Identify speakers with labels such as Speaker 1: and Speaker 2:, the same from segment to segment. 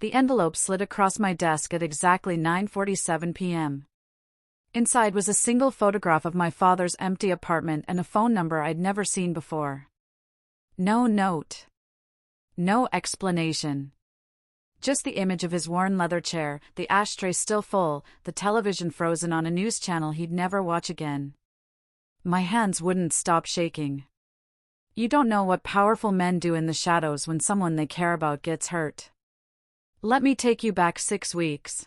Speaker 1: The envelope slid across my desk at exactly 9:47 p.m. Inside was a single photograph of my father's empty apartment and a phone number I'd never seen before. No note. No explanation. Just the image of his worn leather chair, the ashtray still full, the television frozen on a news channel he'd never watch again. My hands wouldn't stop shaking. You don't know what powerful men do in the shadows when someone they care about gets hurt. Let me take you back 6 weeks.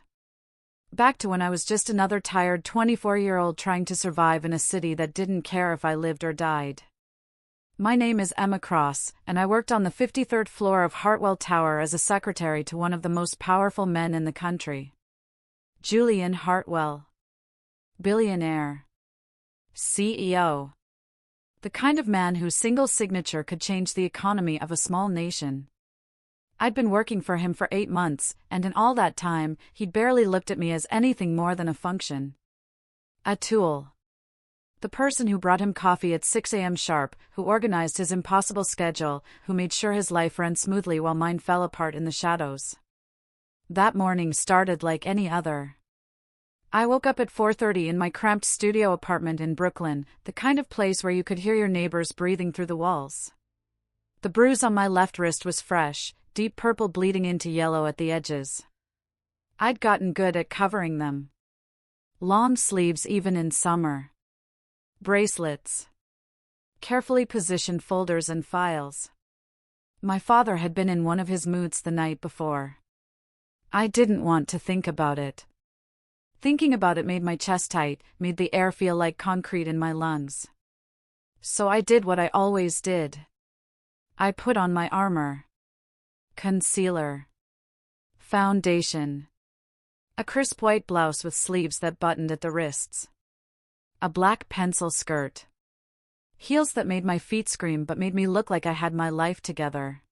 Speaker 1: Back to when I was just another tired 24-year-old trying to survive in a city that didn't care if I lived or died. My name is Emma Cross, and I worked on the 53rd floor of Hartwell Tower as a secretary to one of the most powerful men in the country. Julian Hartwell. Billionaire. CEO. The kind of man whose single signature could change the economy of a small nation. I'd been working for him for 8 months, and in all that time, he'd barely looked at me as anything more than a function. A tool. The person who brought him coffee at 6 a.m. sharp, who organized his impossible schedule, who made sure his life ran smoothly while mine fell apart in the shadows. That morning started like any other. I woke up at 4:30 in my cramped studio apartment in Brooklyn, the kind of place where you could hear your neighbors breathing through the walls. The bruise on my left wrist was fresh, deep purple bleeding into yellow at the edges. I'd gotten good at covering them. Long sleeves even in summer. Bracelets. Carefully positioned folders and files. My father had been in one of his moods the night before. I didn't want to think about it. Thinking about it made my chest tight, made the air feel like concrete in my lungs. So I did what I always did. I put on my armor. Concealer. Foundation. A crisp white blouse with sleeves that buttoned at the wrists. A black pencil skirt. Heels that made my feet scream but made me look like I had my life together.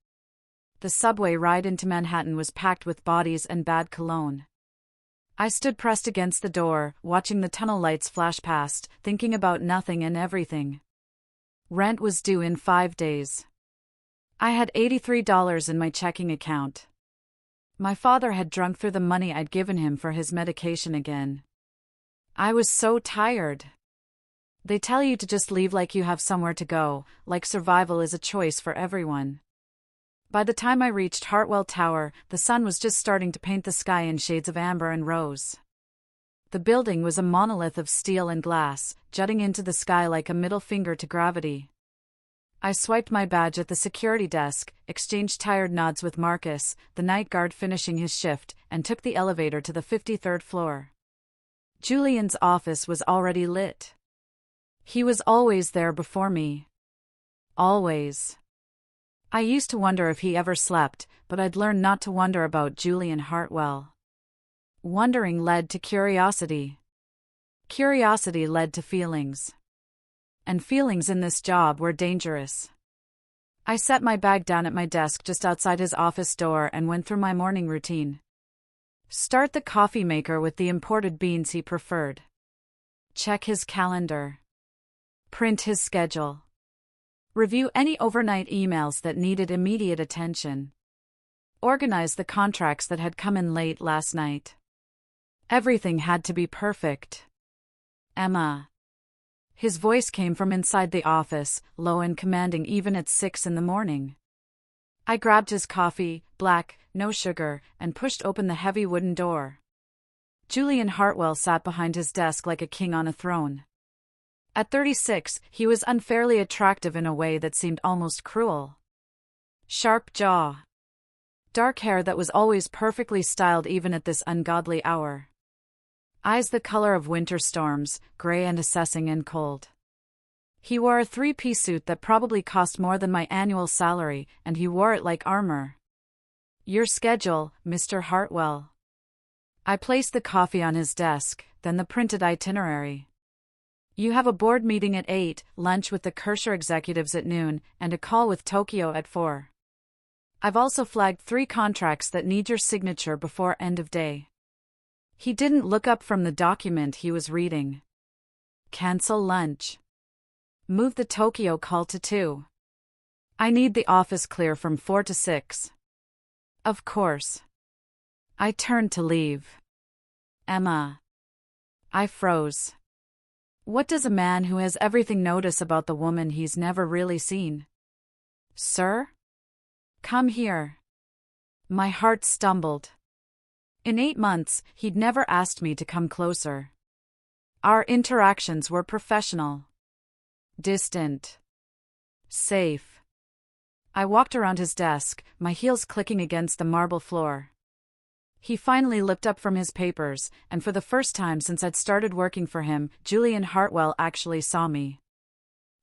Speaker 1: The subway ride into Manhattan was packed with bodies and bad cologne. I stood pressed against the door, watching the tunnel lights flash past, thinking about nothing and everything. Rent was due in 5 days. I had $83 in my checking account. My father had drunk through the money I'd given him for his medication again. I was so tired. They tell you to just leave like you have somewhere to go, like survival is a choice for everyone. By the time I reached Hartwell Tower, the sun was just starting to paint the sky in shades of amber and rose. The building was a monolith of steel and glass, jutting into the sky like a middle finger to gravity. I swiped my badge at the security desk, exchanged tired nods with Marcus, the night guard finishing his shift, and took the elevator to the 53rd floor. Julian's office was already lit. He was always there before me. Always. I used to wonder if he ever slept, but I'd learned not to wonder about Julian Hartwell. Wondering led to curiosity. Curiosity led to feelings. And feelings in this job were dangerous. I set my bag down at my desk just outside his office door and went through my morning routine. Start the coffee maker with the imported beans he preferred. Check his calendar. Print his schedule. Review any overnight emails that needed immediate attention. Organize the contracts that had come in late last night. Everything had to be perfect. Emma. His voice came from inside the office, low and commanding even at 6 in the morning. I grabbed his coffee, black, no sugar, and pushed open the heavy wooden door. Julian Hartwell sat behind his desk like a king on a throne. At 36, he was unfairly attractive in a way that seemed almost cruel. Sharp jaw. Dark hair that was always perfectly styled even at this ungodly hour. Eyes the color of winter storms, gray and assessing and cold. He wore a 3-piece suit that probably cost more than my annual salary, and he wore it like armor. Your schedule, Mr. Hartwell. I placed the coffee on his desk, then the printed itinerary. You have a board meeting at 8, lunch with the Kersher executives at noon, and a call with Tokyo at 4. I've also flagged 3 contracts that need your signature before end of day. He didn't look up from the document he was reading. Cancel lunch. Move the Tokyo call to 2. I need the office clear from 4 to 6. Of course. I turned to leave. Emma. I froze. What does a man who has everything notice about the woman he's never really seen? Sir? Come here. My heart stumbled. In 8 months, he'd never asked me to come closer. Our interactions were professional. Distant. Safe. I walked around his desk, my heels clicking against the marble floor. He finally looked up from his papers, and for the first time since I'd started working for him, Julian Hartwell actually saw me.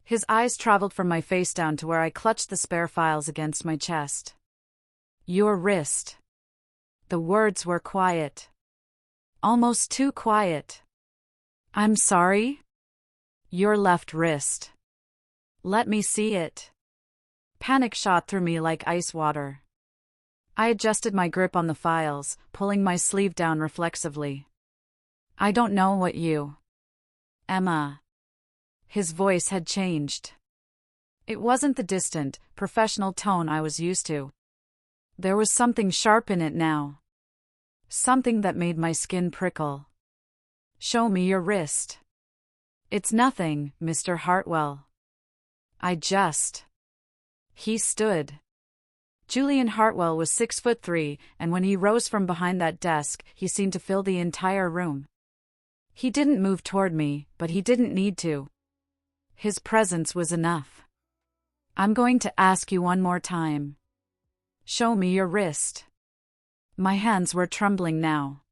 Speaker 1: His eyes traveled from my face down to where I clutched the spare files against my chest. Your wrist. The words were quiet. Almost too quiet. I'm sorry? Your left wrist. Let me see it. Panic shot through me like ice water. I adjusted my grip on the files, pulling my sleeve down reflexively. I don't know what you... Emma. His voice had changed. It wasn't the distant, professional tone I was used to. There was something sharp in it now. Something that made my skin prickle. Show me your wrist. It's nothing, Mr. Hartwell. He stood. Julian Hartwell was 6'3", and when he rose from behind that desk, he seemed to fill the entire room. He didn't move toward me, but he didn't need to. His presence was enough. I'm going to ask you one more time. Show me your wrist. My hands were trembling now.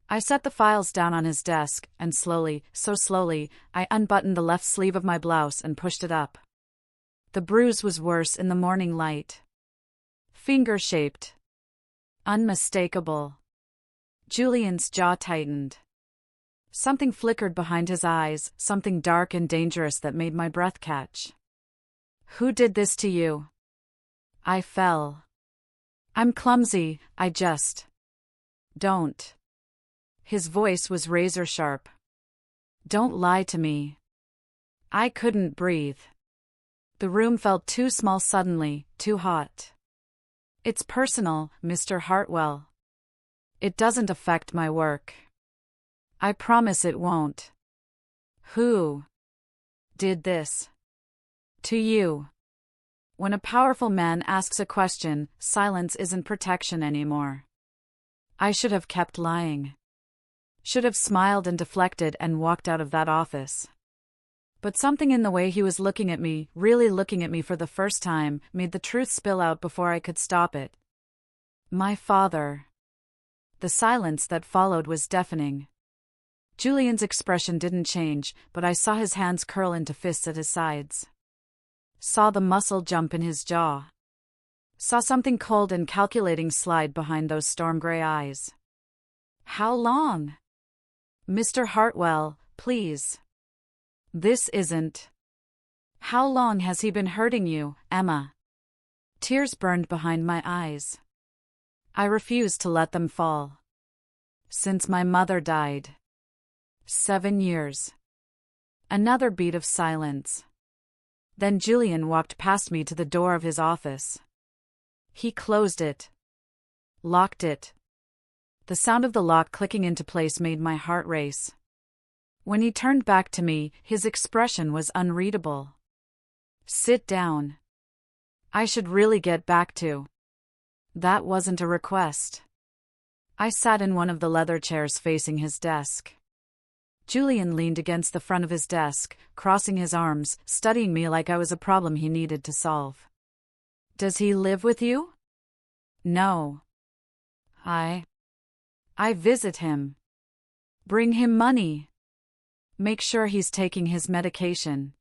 Speaker 1: I set the files down on his desk, and slowly, so slowly, I unbuttoned the left sleeve of my blouse and pushed it up. The bruise was worse in the morning light. Finger-shaped. Unmistakable. Julian's jaw tightened. Something flickered behind his eyes, something dark and dangerous that made my breath catch. Who did this to you? I fell. I'm clumsy, Don't. His voice was razor-sharp. Don't lie to me. I couldn't breathe. The room felt too small suddenly, too hot. It's personal, Mr. Hartwell. It doesn't affect my work. I promise it won't. Who did this to you? When a powerful man asks a question, silence isn't protection anymore. I should have kept lying. Should have smiled and deflected and walked out of that office. But something in the way he was looking at me, really looking at me for the first time, made the truth spill out before I could stop it. My father. The silence that followed was deafening. Julian's expression didn't change, but I saw his hands curl into fists at his sides. Saw the muscle jump in his jaw. Saw something cold and calculating slide behind those storm-gray eyes. How long? Mr. Hartwell, please. This isn't. How long has he been hurting you, Emma? Tears burned behind my eyes. I refused to let them fall. Since my mother died. 7 years. Another beat of silence. Then Julian walked past me to the door of his office. He closed it. Locked it. The sound of the lock clicking into place made my heart race. When he turned back to me, his expression was unreadable. Sit down. I should really get back to. That wasn't a request. I sat in one of the leather chairs facing his desk. Julian leaned against the front of his desk, crossing his arms, studying me like I was a problem he needed to solve. Does he live with you? No. I visit him. Bring him money. Make sure he's taking his medication.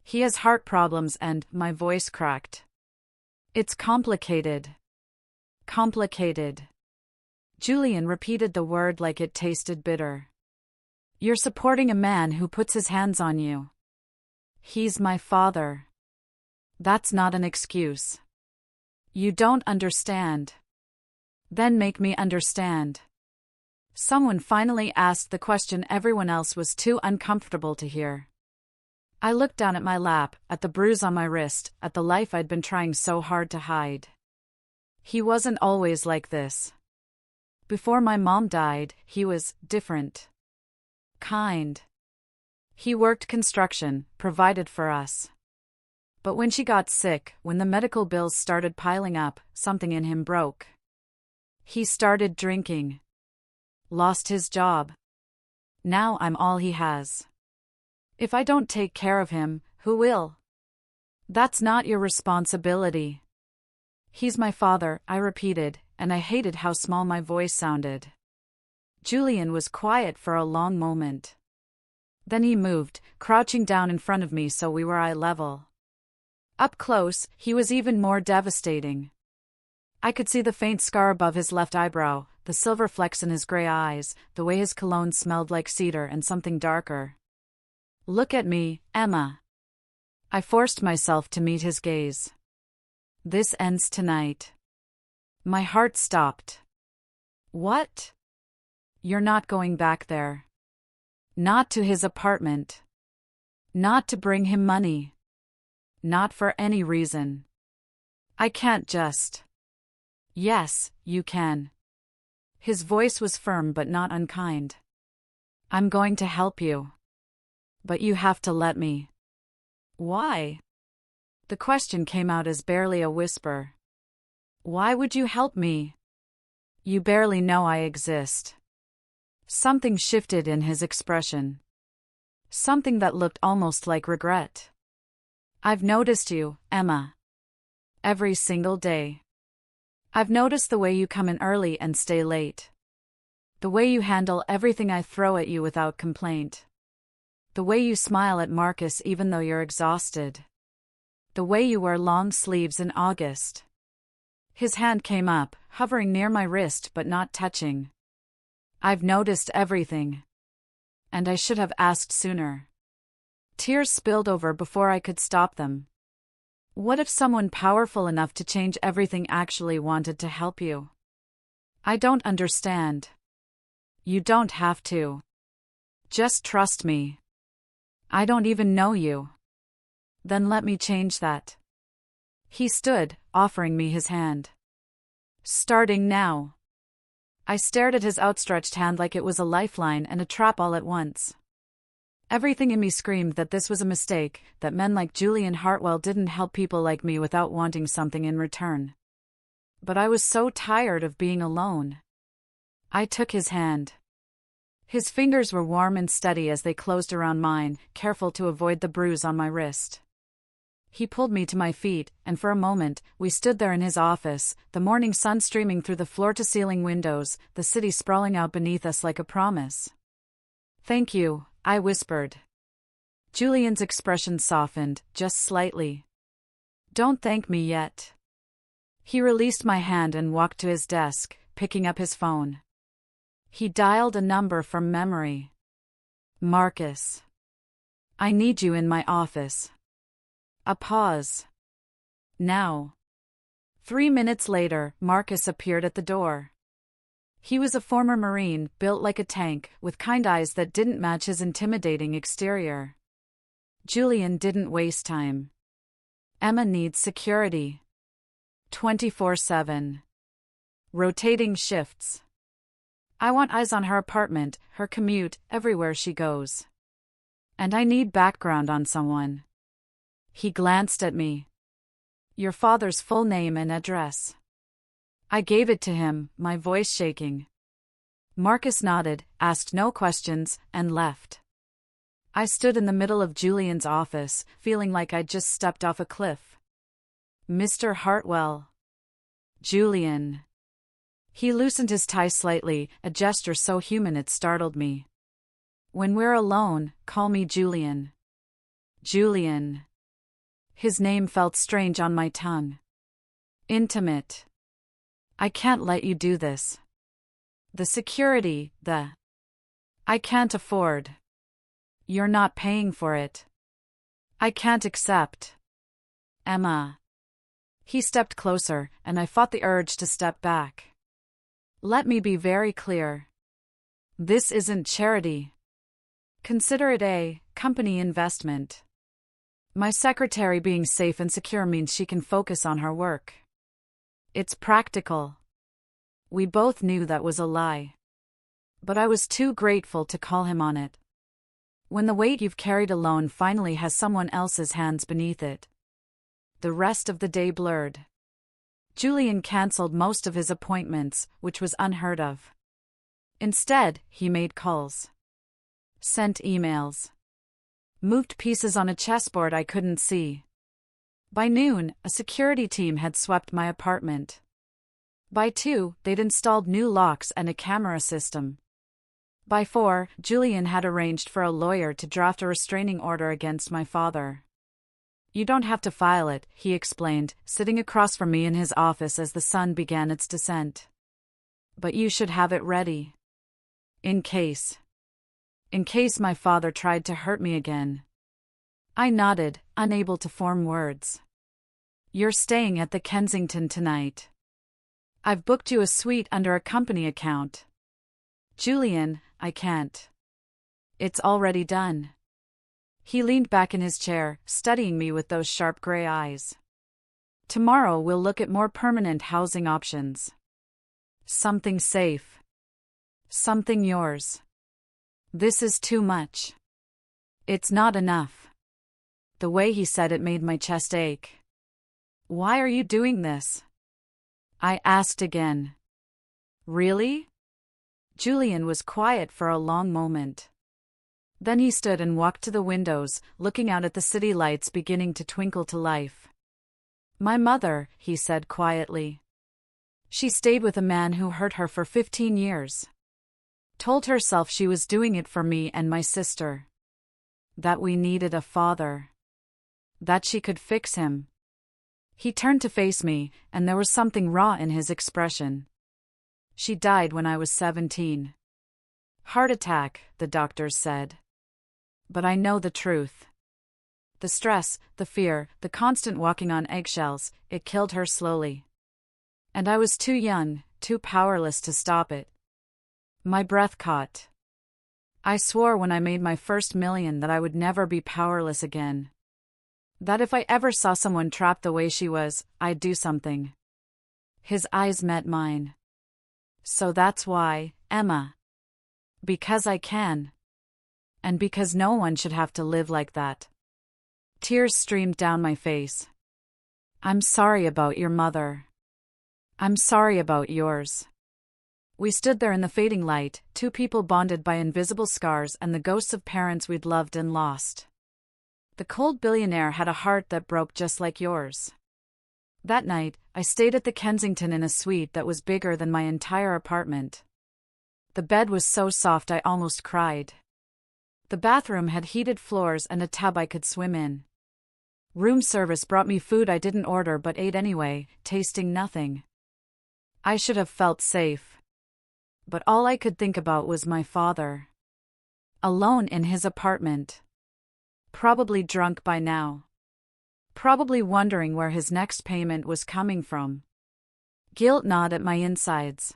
Speaker 1: He has heart problems and, my voice cracked. It's complicated. Complicated. Julian repeated the word like it tasted bitter. You're supporting a man who puts his hands on you. He's my father. That's not an excuse. You don't understand. Then make me understand. Someone finally asked the question everyone else was too uncomfortable to hear. I looked down at my lap, at the bruise on my wrist, at the life I'd been trying so hard to hide. He wasn't always like this. Before my mom died, he was different. Kind. He worked construction, provided for us. But when she got sick, when the medical bills started piling up, something in him broke. He started drinking. Lost his job. Now I'm all he has. If I don't take care of him, who will? That's not your responsibility. He's my father, I repeated, and I hated how small my voice sounded. Julian was quiet for a long moment. Then he moved, crouching down in front of me so we were eye level. Up close, he was even more devastating. I could see the faint scar above his left eyebrow, the silver flecks in his gray eyes, the way his cologne smelled like cedar and something darker. Look at me, Emma. I forced myself to meet his gaze. This ends tonight. My heart stopped. What? You're not going back there. Not to his apartment. Not to bring him money. Not for any reason. I can't just. Yes, you can. His voice was firm but not unkind. I'm going to help you. But you have to let me. Why? The question came out as barely a whisper. Why would you help me? You barely know I exist. Something shifted in his expression. Something that looked almost like regret. I've noticed you, Emma. Every single day. I've noticed the way you come in early and stay late. The way you handle everything I throw at you without complaint. The way you smile at Marcus even though you're exhausted. The way you wear long sleeves in August. His hand came up, hovering near my wrist but not touching. I've noticed everything. And I should have asked sooner. Tears spilled over before I could stop them. What if someone powerful enough to change everything actually wanted to help you? I don't understand. You don't have to. Just trust me. I don't even know you. Then let me change that. He stood, offering me his hand. Starting now. I stared at his outstretched hand like it was a lifeline and a trap all at once. Everything in me screamed that this was a mistake, that men like Julian Hartwell didn't help people like me without wanting something in return. But I was so tired of being alone. I took his hand. His fingers were warm and steady as they closed around mine, careful to avoid the bruise on my wrist. He pulled me to my feet, and for a moment, we stood there in his office, the morning sun streaming through the floor-to-ceiling windows, the city sprawling out beneath us like a promise. Thank you, I whispered. Julian's expression softened, just slightly. Don't thank me yet. He released my hand and walked to his desk, picking up his phone. He dialed a number from memory. Marcus. I need you in my office. A pause. Now. 3 minutes later, Marcus appeared at the door. He was a former Marine, built like a tank, with kind eyes that didn't match his intimidating exterior. Julian didn't waste time. Emma needs security. 24/7. Rotating shifts. I want eyes on her apartment, her commute, everywhere she goes. And I need background on someone. He glanced at me. Your father's full name and address. I gave it to him, my voice shaking. Marcus nodded, asked no questions, and left. I stood in the middle of Julian's office, feeling like I'd just stepped off a cliff. Mr. Hartwell. Julian. He loosened his tie slightly, a gesture so human it startled me. When we're alone, call me Julian. Julian. His name felt strange on my tongue. Intimate. I can't let you do this. The security, I can't afford. You're not paying for it. I can't accept. Emma. He stepped closer, and I fought the urge to step back. Let me be very clear. This isn't charity. Consider it a company investment. My secretary being safe and secure means she can focus on her work. It's practical. We both knew that was a lie. But I was too grateful to call him on it. When the weight you've carried alone finally has someone else's hands beneath it. The rest of the day blurred. Julian cancelled most of his appointments, which was unheard of. Instead, he made calls. Sent emails. Moved pieces on a chessboard I couldn't see. By noon, a security team had swept my apartment. By 2, they'd installed new locks and a camera system. By 4, Julian had arranged for a lawyer to draft a restraining order against my father. You don't have to file it, he explained, sitting across from me in his office as the sun began its descent. But you should have it ready. In case my father tried to hurt me again. I nodded, unable to form words. You're staying at the Kensington tonight. I've booked you a suite under a company account. Julian, I can't. It's already done. He leaned back in his chair, studying me with those sharp gray eyes. Tomorrow we'll look at more permanent housing options. Something safe. Something yours. This is too much. It's not enough. The way he said it made my chest ache. Why are you doing this? I asked again. Really? Julian was quiet for a long moment. Then he stood and walked to the windows, looking out at the city lights beginning to twinkle to life. My mother, he said quietly. She stayed with a man who hurt her for 15 years. Told herself she was doing it for me and my sister. That we needed a father. That she could fix him. He turned to face me, and there was something raw in his expression. She died when I was 17. Heart attack, the doctors said. But I know the truth. The stress, the fear, the constant walking on eggshells, it killed her slowly. And I was too young, too powerless to stop it. My breath caught. I swore when I made my first million that I would never be powerless again. That if I ever saw someone trapped the way she was, I'd do something. His eyes met mine. So that's why, Emma. Because I can. And because no one should have to live like that. Tears streamed down my face. I'm sorry about your mother. I'm sorry about yours. We stood there in the fading light, two people bonded by invisible scars and the ghosts of parents we'd loved and lost. The cold billionaire had a heart that broke just like yours. That night, I stayed at the Kensington in a suite that was bigger than my entire apartment. The bed was so soft I almost cried. The bathroom had heated floors and a tub I could swim in. Room service brought me food I didn't order but ate anyway, tasting nothing. I should have felt safe. But all I could think about was my father. Alone in his apartment. Probably drunk by now. Probably wondering where his next payment was coming from. Guilt gnawed at my insides.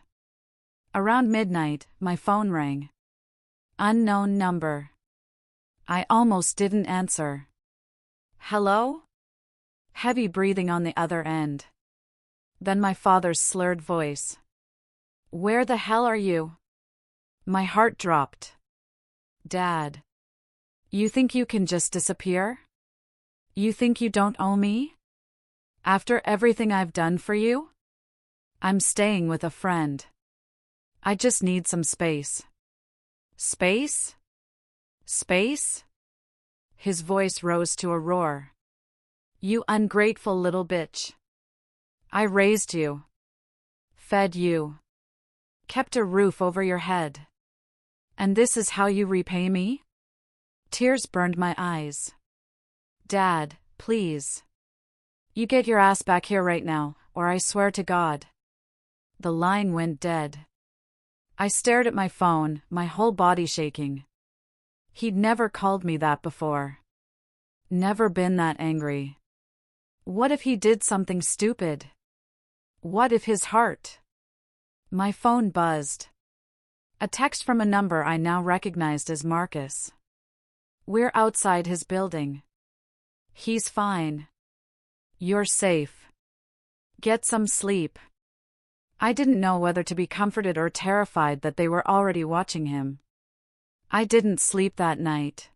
Speaker 1: Around midnight, my phone rang. Unknown number. I almost didn't answer. Hello? Heavy breathing on the other end. Then my father's slurred voice. Where the hell are you? My heart dropped. Dad. You think you can just disappear? You think you don't owe me? After everything I've done for you? I'm staying with a friend. I just need some space. Space? Space? His voice rose to a roar. You ungrateful little bitch. I raised you. Fed you. Kept a roof over your head. And this is how you repay me? Tears burned my eyes. Dad, please. You get your ass back here right now, or I swear to God. The line went dead. I stared at my phone, my whole body shaking. He'd never called me that before. Never been that angry. What if he did something stupid? What if his heart? My phone buzzed. A text from a number I now recognized as Marcus. We're outside his building. He's fine. You're safe. Get some sleep. I didn't know whether to be comforted or terrified that they were already watching him. I didn't sleep that night.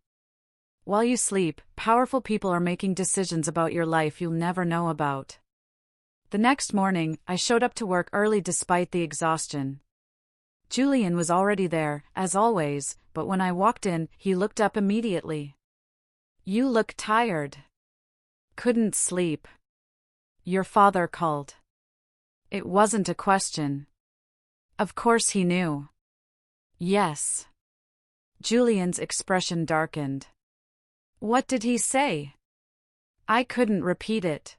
Speaker 1: While you sleep, powerful people are making decisions about your life you'll never know about. The next morning, I showed up to work early despite the exhaustion. Julian was already there, as always, but when I walked in, he looked up immediately. "You look tired." "Couldn't sleep." "Your father called." It wasn't a question. Of course he knew. "Yes." Julian's expression darkened. "What did he say?" I couldn't repeat it.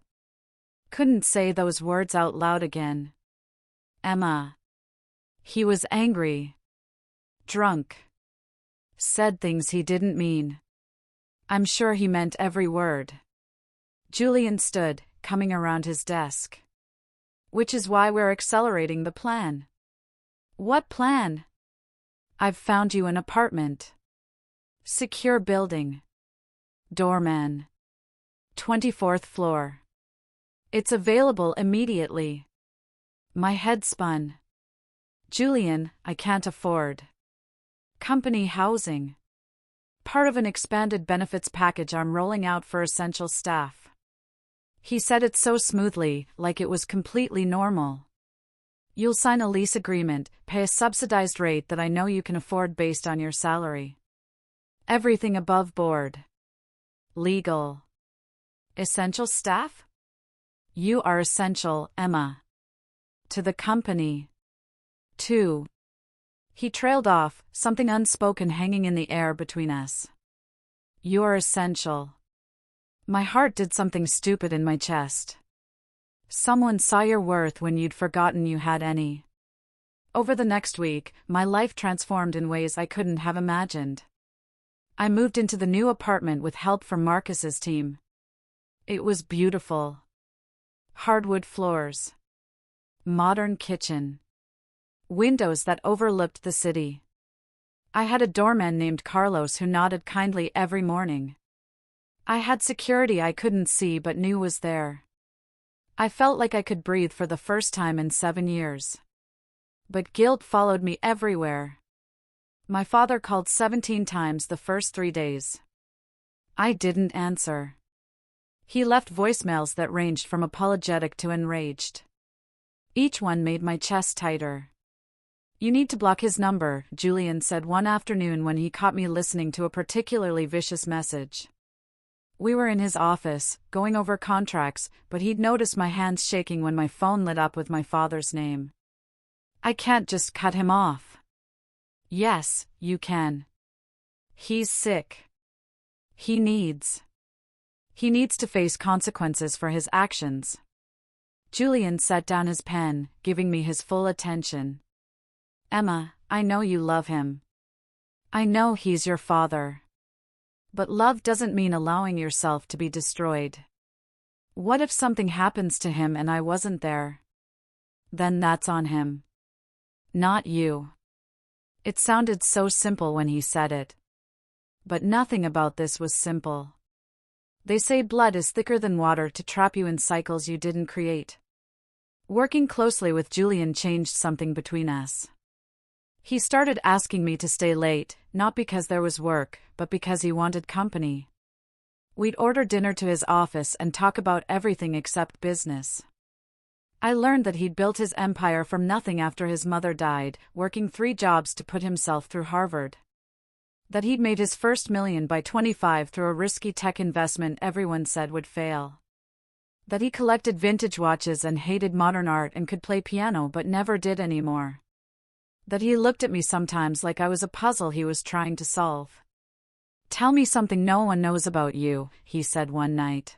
Speaker 1: Couldn't say those words out loud again. "Emma." He was angry. Drunk. Said things he didn't mean. I'm sure he meant every word. Julian stood, coming around his desk. "Which is why we're accelerating the plan." "What plan?" "I've found you an apartment. Secure building. Doorman. 24th floor. It's available immediately." My head spun. "Julian, I can't afford." "Company housing. Part of an expanded benefits package I'm rolling out for essential staff." He said it so smoothly, like it was completely normal. "You'll sign a lease agreement, pay a subsidized rate that I know you can afford based on your salary. Everything above board. Legal. Essential staff? You are essential, Emma. To the company. Too." He trailed off, something unspoken hanging in the air between us. "You're essential." My heart did something stupid in my chest. Someone saw your worth when you'd forgotten you had any. Over the next week, my life transformed in ways I couldn't have imagined. I moved into the new apartment with help from Marcus's team. It was beautiful. Hardwood floors. Modern kitchen. Windows that overlooked the city. I had a doorman named Carlos who nodded kindly every morning. I had security I couldn't see but knew was there. I felt like I could breathe for the first time in 7 years. But guilt followed me everywhere. My father called 17 times the first 3 days. I didn't answer. He left voicemails that ranged from apologetic to enraged. Each one made my chest tighter. "You need to block his number," Julian said one afternoon when he caught me listening to a particularly vicious message. We were in his office, going over contracts, but he'd noticed my hands shaking when my phone lit up with my father's name. "I can't just cut him off." "Yes, you can. He's sick. He needs to face consequences for his actions." Julian set down his pen, giving me his full attention. "Emma, I know you love him. I know he's your father. But love doesn't mean allowing yourself to be destroyed. What if something happens to him and I wasn't there? Then that's on him. Not you." It sounded so simple when he said it. But nothing about this was simple. They say blood is thicker than water to trap you in cycles you didn't create. Working closely with Julian changed something between us. He started asking me to stay late, not because there was work, but because he wanted company. We'd order dinner to his office and talk about everything except business. I learned that he'd built his empire from nothing after his mother died, working 3 jobs to put himself through Harvard. That he'd made his first million by 25 through a risky tech investment everyone said would fail. That he collected vintage watches and hated modern art and could play piano but never did anymore. That he looked at me sometimes like I was a puzzle he was trying to solve. "Tell me something no one knows about you," he said one night.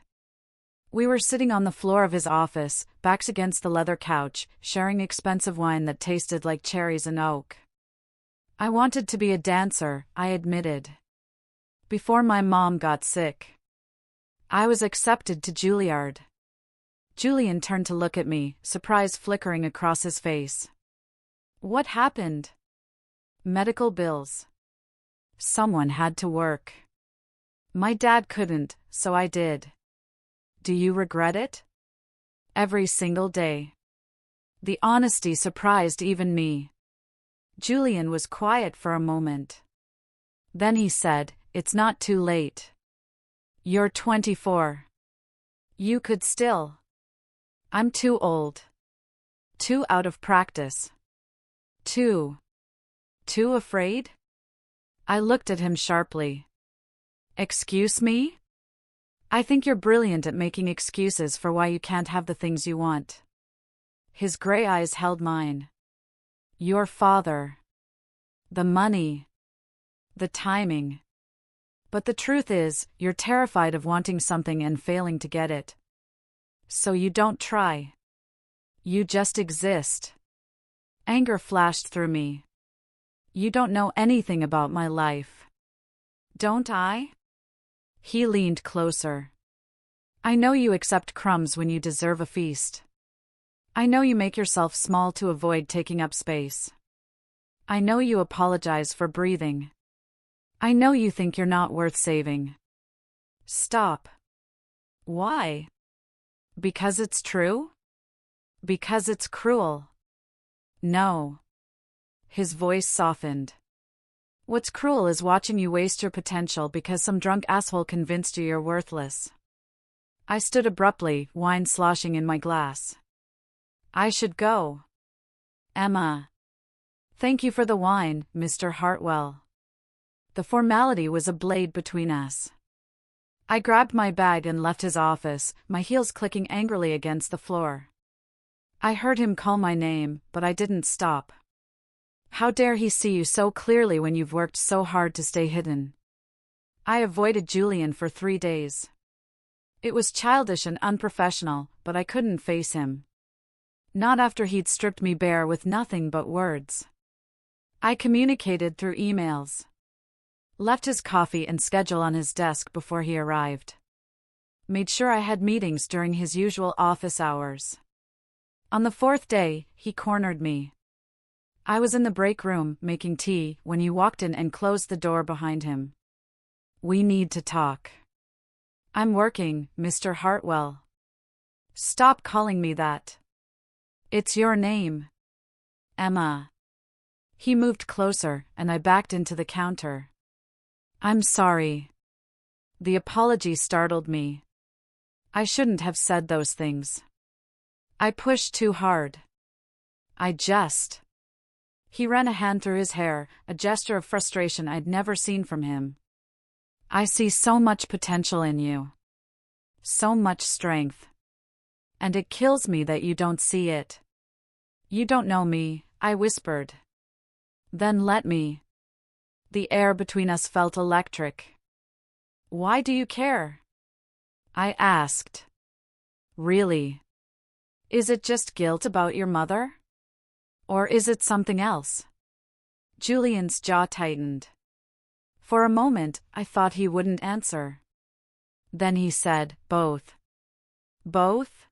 Speaker 1: We were sitting on the floor of his office, backs against the leather couch, sharing expensive wine that tasted like cherries and oak. "I wanted to be a dancer," I admitted. "Before my mom got sick. I was accepted to Juilliard." Julian turned to look at me, surprise flickering across his face. "What happened?" "Medical bills. Someone had to work. My dad couldn't, so I did." "Do you regret it?" "Every single day." The honesty surprised even me. Julian was quiet for a moment. Then he said, "It's not too late. You're 24. You could still." "I'm too old. Too out of practice. Too afraid?" I looked at him sharply. "Excuse me? I think you're brilliant at making excuses for why you can't have the things you want." His gray eyes held mine. "Your father. The money. The timing. But the truth is, you're terrified of wanting something and failing to get it. So you don't try. You just exist." Anger flashed through me. "You don't know anything about my life." "Don't I?" He leaned closer. "I know you accept crumbs when you deserve a feast. I know you make yourself small to avoid taking up space. I know you apologize for breathing. I know you think you're not worth saving." "Stop." "Why?" "Because it's true? Because it's cruel?" "No." His voice softened. "What's cruel is watching you waste your potential because some drunk asshole convinced you you're worthless." I stood abruptly, wine sloshing in my glass. "I should go." "Emma." "Thank you for the wine, Mr. Hartwell." The formality was a blade between us. I grabbed my bag and left his office, my heels clicking angrily against the floor. I heard him call my name, but I didn't stop. How dare he see you so clearly when you've worked so hard to stay hidden? I avoided Julian for 3 days. It was childish and unprofessional, but I couldn't face him. Not after he'd stripped me bare with nothing but words. I communicated through emails. Left his coffee and schedule on his desk before he arrived. Made sure I had meetings during his usual office hours. On the 4th day, he cornered me. I was in the break room, making tea, when he walked in and closed the door behind him. "We need to talk." "I'm working, Mr. Hartwell." "Stop calling me that. It's your name." "Emma." He moved closer, and I backed into the counter. "I'm sorry." The apology startled me. I shouldn't have said those things. I pushed too hard. He ran a hand through his hair, a gesture of frustration I'd never seen from him. "I see so much potential in you. So much strength. And it kills me that you don't see it." "You don't know me," I whispered. "Then let me." The air between us felt electric. "Why do you care?" I asked. "Really? Is it just guilt about your mother? Or is it something else?" Julian's jaw tightened. For a moment, I thought he wouldn't answer. Then he said, "Both." "Both?"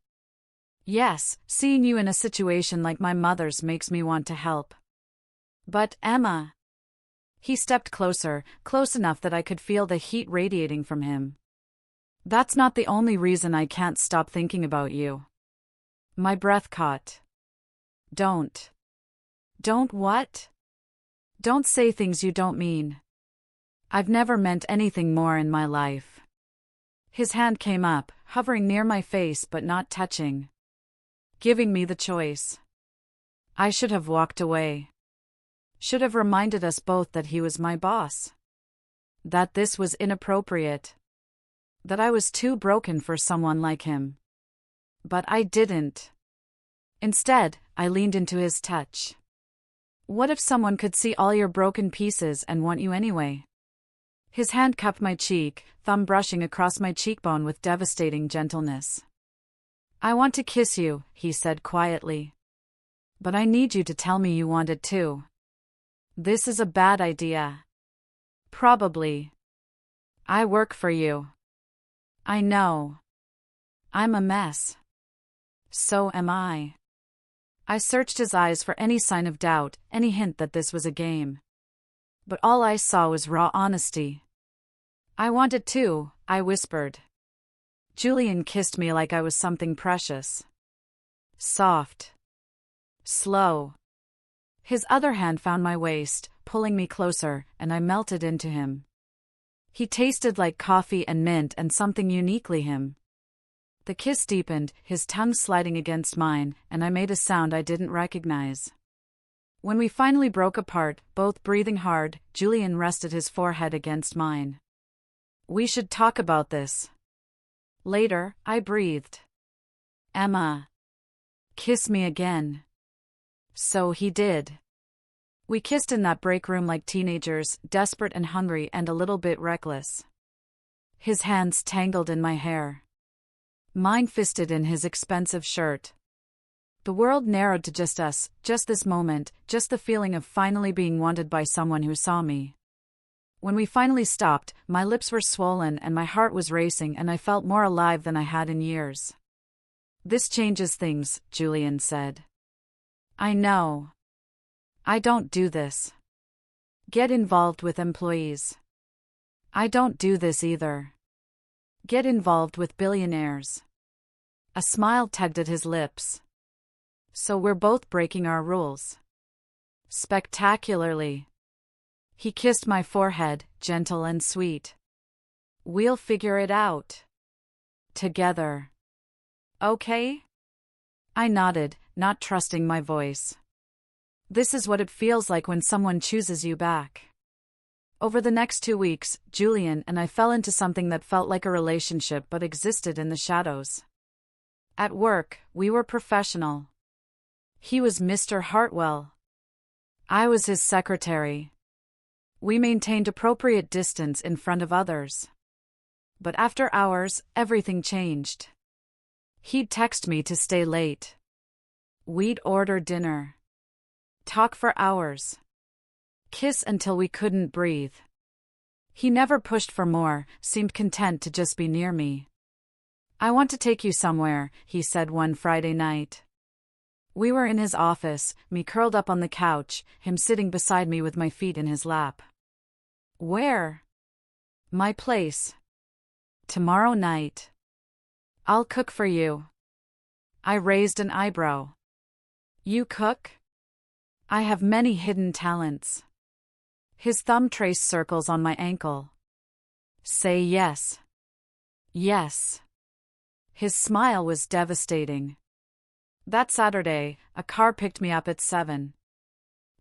Speaker 1: "Yes, seeing you in a situation like my mother's makes me want to help." "But, Emma." He stepped closer, close enough that I could feel the heat radiating from him. "That's not the only reason I can't stop thinking about you." My breath caught. "Don't." "Don't what?" "Don't say things you don't mean." I've never meant anything more in my life. His hand came up, hovering near my face but not touching. Giving me the choice. I should have walked away. Should have reminded us both that he was my boss. That this was inappropriate. That I was too broken for someone like him. But I didn't. Instead, I leaned into his touch. "What if someone could see all your broken pieces and want you anyway?" His hand cupped my cheek, thumb brushing across my cheekbone with devastating gentleness. "I want to kiss you," he said quietly. "But I need you to tell me you want it too." "This is a bad idea." "Probably. I work for you." "I know. I'm a mess." "So am I." I searched his eyes for any sign of doubt, any hint that this was a game. But all I saw was raw honesty. "I want it too," I whispered. Julian kissed me like I was something precious. Soft. Slow. His other hand found my waist, pulling me closer, and I melted into him. He tasted like coffee and mint and something uniquely him. The kiss deepened, his tongue sliding against mine, and I made a sound I didn't recognize. When we finally broke apart, both breathing hard, Julian rested his forehead against mine. We should talk about this. Later, I breathed. Emma. Kiss me again. So he did. We kissed in that break room like teenagers, desperate and hungry and a little bit reckless. His hands tangled in my hair. Mine fisted in his expensive shirt. The world narrowed to just us, just this moment, just the feeling of finally being wanted by someone who saw me. When we finally stopped, my lips were swollen and my heart was racing and I felt more alive than I had in years. This changes things, Julian said. I know. I don't do this. Get involved with employees. I don't do this either. Get involved with billionaires. A smile tugged at his lips. So we're both breaking our rules. Spectacularly. He kissed my forehead, gentle and sweet. We'll figure it out. Together. Okay? I nodded, not trusting my voice. This is what it feels like when someone chooses you back. Over the next 2 weeks, Julian and I fell into something that felt like a relationship but existed in the shadows. At work, we were professional. He was Mr. Hartwell. I was his secretary. We maintained appropriate distance in front of others. But after hours, everything changed. He'd text me to stay late. We'd order dinner. Talk for hours. Kiss until we couldn't breathe. He never pushed for more, seemed content to just be near me. I want to take you somewhere, he said one Friday night. We were in his office, me curled up on the couch, him sitting beside me with my feet in his lap. Where? My place. Tomorrow night. I'll cook for you. I raised an eyebrow. You cook? I have many hidden talents. His thumb traced circles on my ankle. Say yes. Yes. His smile was devastating. That Saturday, a car picked me up at 7.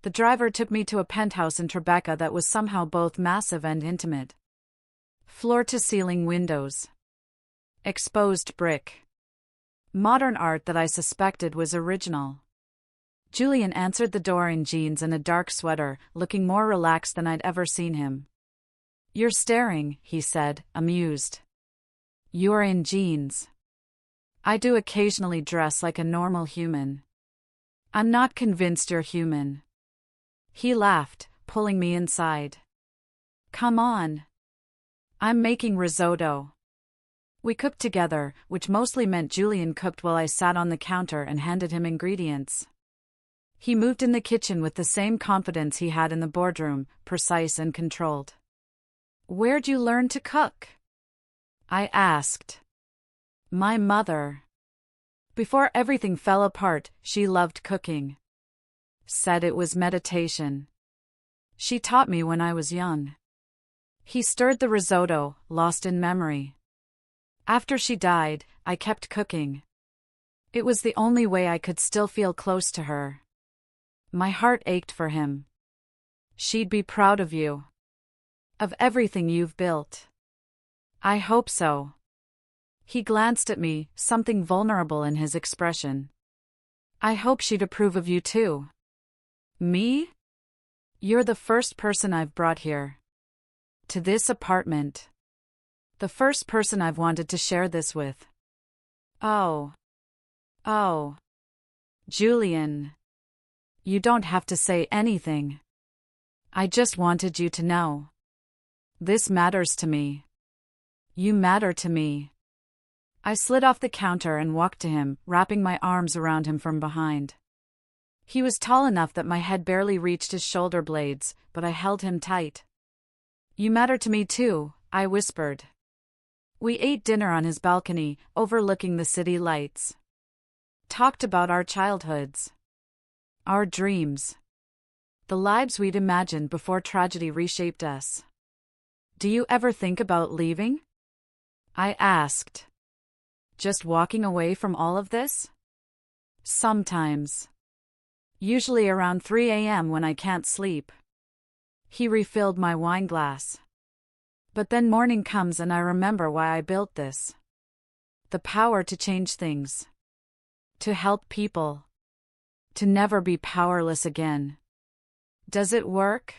Speaker 1: The driver took me to a penthouse in Tribeca that was somehow both massive and intimate. Floor-to-ceiling windows. Exposed brick. Modern art that I suspected was original. Julian answered the door in jeans and a dark sweater, looking more relaxed than I'd ever seen him. You're staring, he said, amused. You're in jeans. I do occasionally dress like a normal human. I'm not convinced you're human. He laughed, pulling me inside. Come on. I'm making risotto. We cooked together, which mostly meant Julian cooked while I sat on the counter and handed him ingredients. He moved in the kitchen with the same confidence he had in the boardroom, precise and controlled. Where'd you learn to cook? I asked. My mother. Before everything fell apart, she loved cooking. Said it was meditation. She taught me when I was young. He stirred the risotto, lost in memory. After she died, I kept cooking. It was the only way I could still feel close to her. My heart ached for him. She'd be proud of you. Of everything you've built. I hope so. He glanced at me, something vulnerable in his expression. I hope she'd approve of you too. Me? You're the first person I've brought here. To this apartment. The first person I've wanted to share this with. Oh. Oh. Julian. You don't have to say anything. I just wanted you to know. This matters to me. You matter to me. I slid off the counter and walked to him, wrapping my arms around him from behind. He was tall enough that my head barely reached his shoulder blades, but I held him tight. You matter to me too, I whispered. We ate dinner on his balcony, overlooking the city lights. Talked about our childhoods. Our dreams. The lives we'd imagined before tragedy reshaped us. Do you ever think about leaving? I asked. Just walking away from all of this? Sometimes. Usually around 3 a.m. when I can't sleep. He refilled my wine glass. But then morning comes and I remember why I built this. The power to change things. To help people. To never be powerless again. Does it work?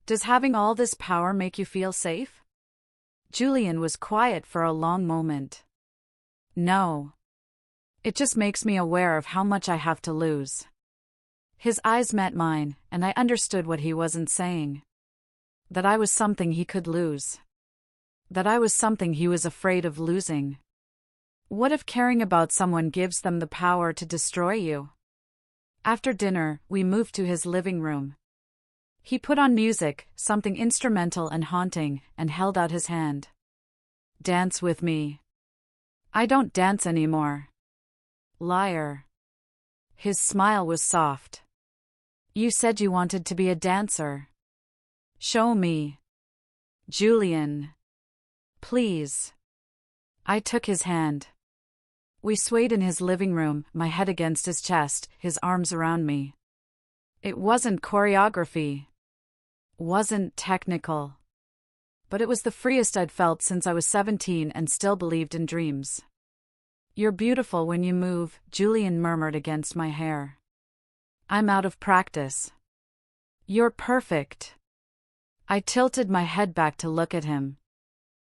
Speaker 1: Does having all this power make you feel safe? Julian was quiet for a long moment. No. It just makes me aware of how much I have to lose. His eyes met mine, and I understood what he wasn't saying. That I was something he could lose. That I was something he was afraid of losing. What if caring about someone gives them the power to destroy you? After dinner, we moved to his living room. He put on music, something instrumental and haunting, and held out his hand. Dance with me. I don't dance anymore. Liar. His smile was soft. You said you wanted to be a dancer. Show me. Julian. Please. I took his hand. We swayed in his living room, my head against his chest, his arms around me. It wasn't choreography. Wasn't technical. But it was the freest I'd felt since I was 17 and still believed in dreams. You're beautiful when you move, Julian murmured against my hair. I'm out of practice. You're perfect. I tilted my head back to look at him.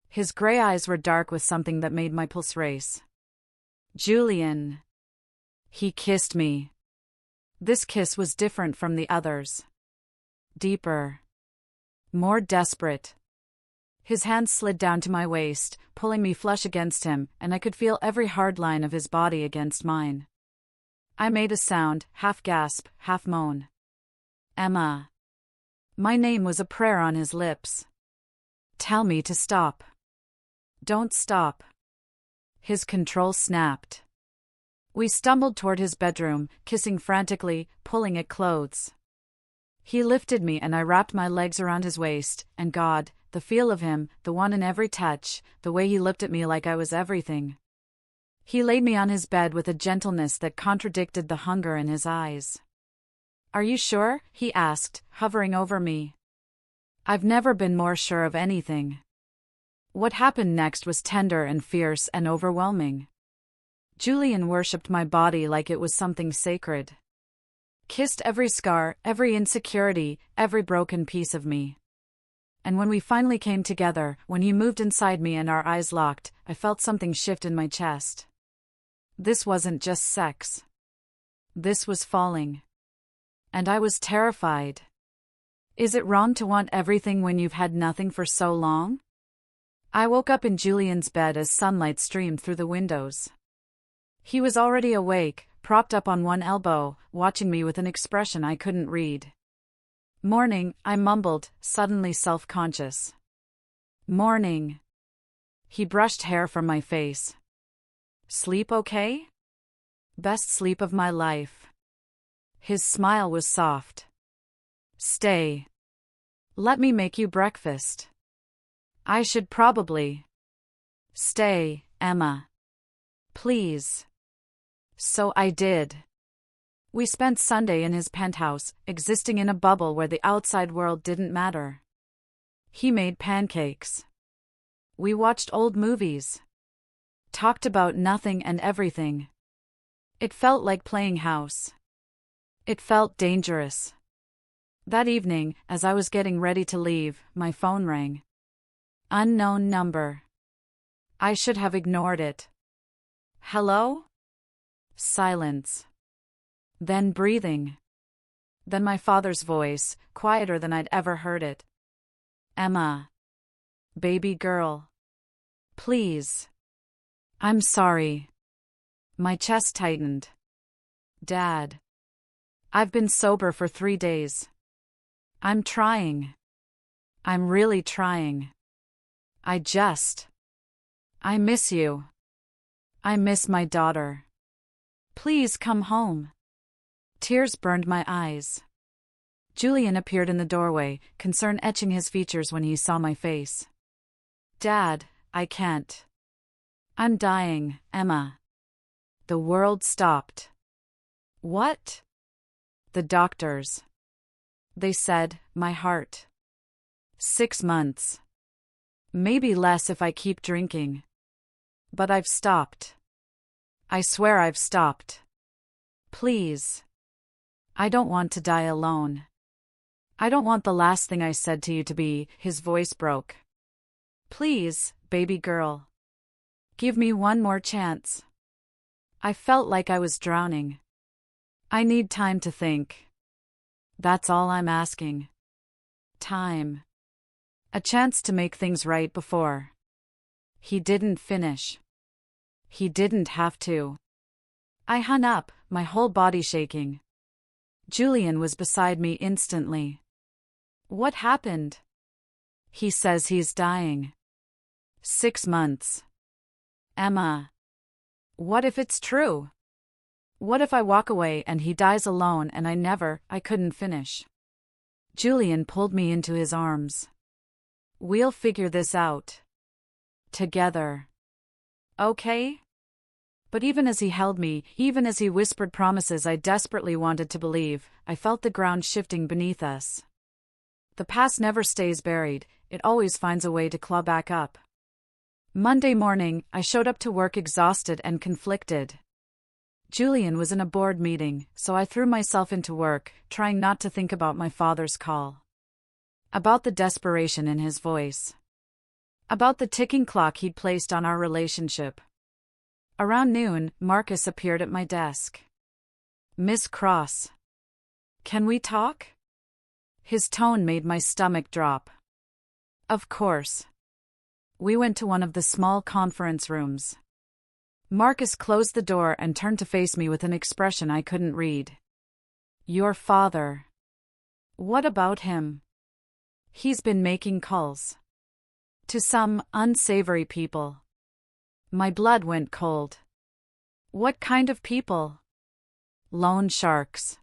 Speaker 1: His gray eyes were dark with something that made my pulse race. Julian. He kissed me. This kiss was different from the others. Deeper. More desperate. His hand slid down to my waist, pulling me flush against him, and I could feel every hard line of his body against mine. I made a sound, half gasp, half moan. Emma. My name was a prayer on his lips. Tell me to stop. Don't stop. His control snapped. We stumbled toward his bedroom, kissing frantically, pulling at clothes. He lifted me and I wrapped my legs around his waist, and God, the feel of him, the one in every touch, the way he looked at me like I was everything. He laid me on his bed with a gentleness that contradicted the hunger in his eyes. Are you sure? He asked, hovering over me. I've never been more sure of anything. What happened next was tender and fierce and overwhelming. Julian worshipped my body like it was something sacred. Kissed every scar, every insecurity, every broken piece of me. And when we finally came together, when he moved inside me and our eyes locked, I felt something shift in my chest. This wasn't just sex. This was falling. And I was terrified. Is it wrong to want everything when you've had nothing for so long? I woke up in Julian's bed as sunlight streamed through the windows. He was already awake, propped up on one elbow, watching me with an expression I couldn't read. Morning, I mumbled, suddenly self-conscious. Morning. He brushed hair from my face. Sleep okay? Best sleep of my life. His smile was soft. Stay. Let me make you breakfast. I should probably. Stay, Emma. Please. So I did. We spent Sunday in his penthouse, existing in a bubble where the outside world didn't matter. He made pancakes. We watched old movies. Talked about nothing and everything. It felt like playing house. It felt dangerous. That evening, as I was getting ready to leave, my phone rang. Unknown number. I should have ignored it. Hello? Silence. Then breathing. Then my father's voice, quieter than I'd ever heard it. Emma. Baby girl. Please. I'm sorry. My chest tightened. Dad. I've been sober for 3 days. I'm trying. I'm really trying. I miss you. I miss my daughter. Please come home. Tears burned my eyes. Julian appeared in the doorway, concern etching his features when he saw my face. Dad, I can't. I'm dying, Emma. The world stopped. What? The doctors. They said, my heart. 6 months. Maybe less if I keep drinking. But I've stopped. I swear I've stopped. Please. I don't want to die alone. I don't want the last thing I said to you to be, his voice broke. Please, baby girl. Give me one more chance. I felt like I was drowning. I need time to think. That's all I'm asking. Time. A chance to make things right before. He didn't finish. He didn't have to. I hung up, my whole body shaking. Julian was beside me instantly. What happened? He says he's dying. 6 months. Emma. What if it's true? What if I walk away and he dies alone and I couldn't finish? Julian pulled me into his arms. We'll figure this out. Together. Okay? But even as he held me, even as he whispered promises I desperately wanted to believe, I felt the ground shifting beneath us. The past never stays buried, it always finds a way to claw back up. Monday morning, I showed up to work exhausted and conflicted. Julian was in a board meeting, so I threw myself into work, trying not to think about my father's call. About the desperation in his voice. About the ticking clock he'd placed on our relationship. Around noon, Marcus appeared at my desk. Miss Cross. Can we talk? His tone made my stomach drop. Of course. We went to one of the small conference rooms. Marcus closed the door and turned to face me with an expression I couldn't read. Your father. What about him? He's been making calls. To some unsavory people. My blood went cold. What kind of people? Loan sharks.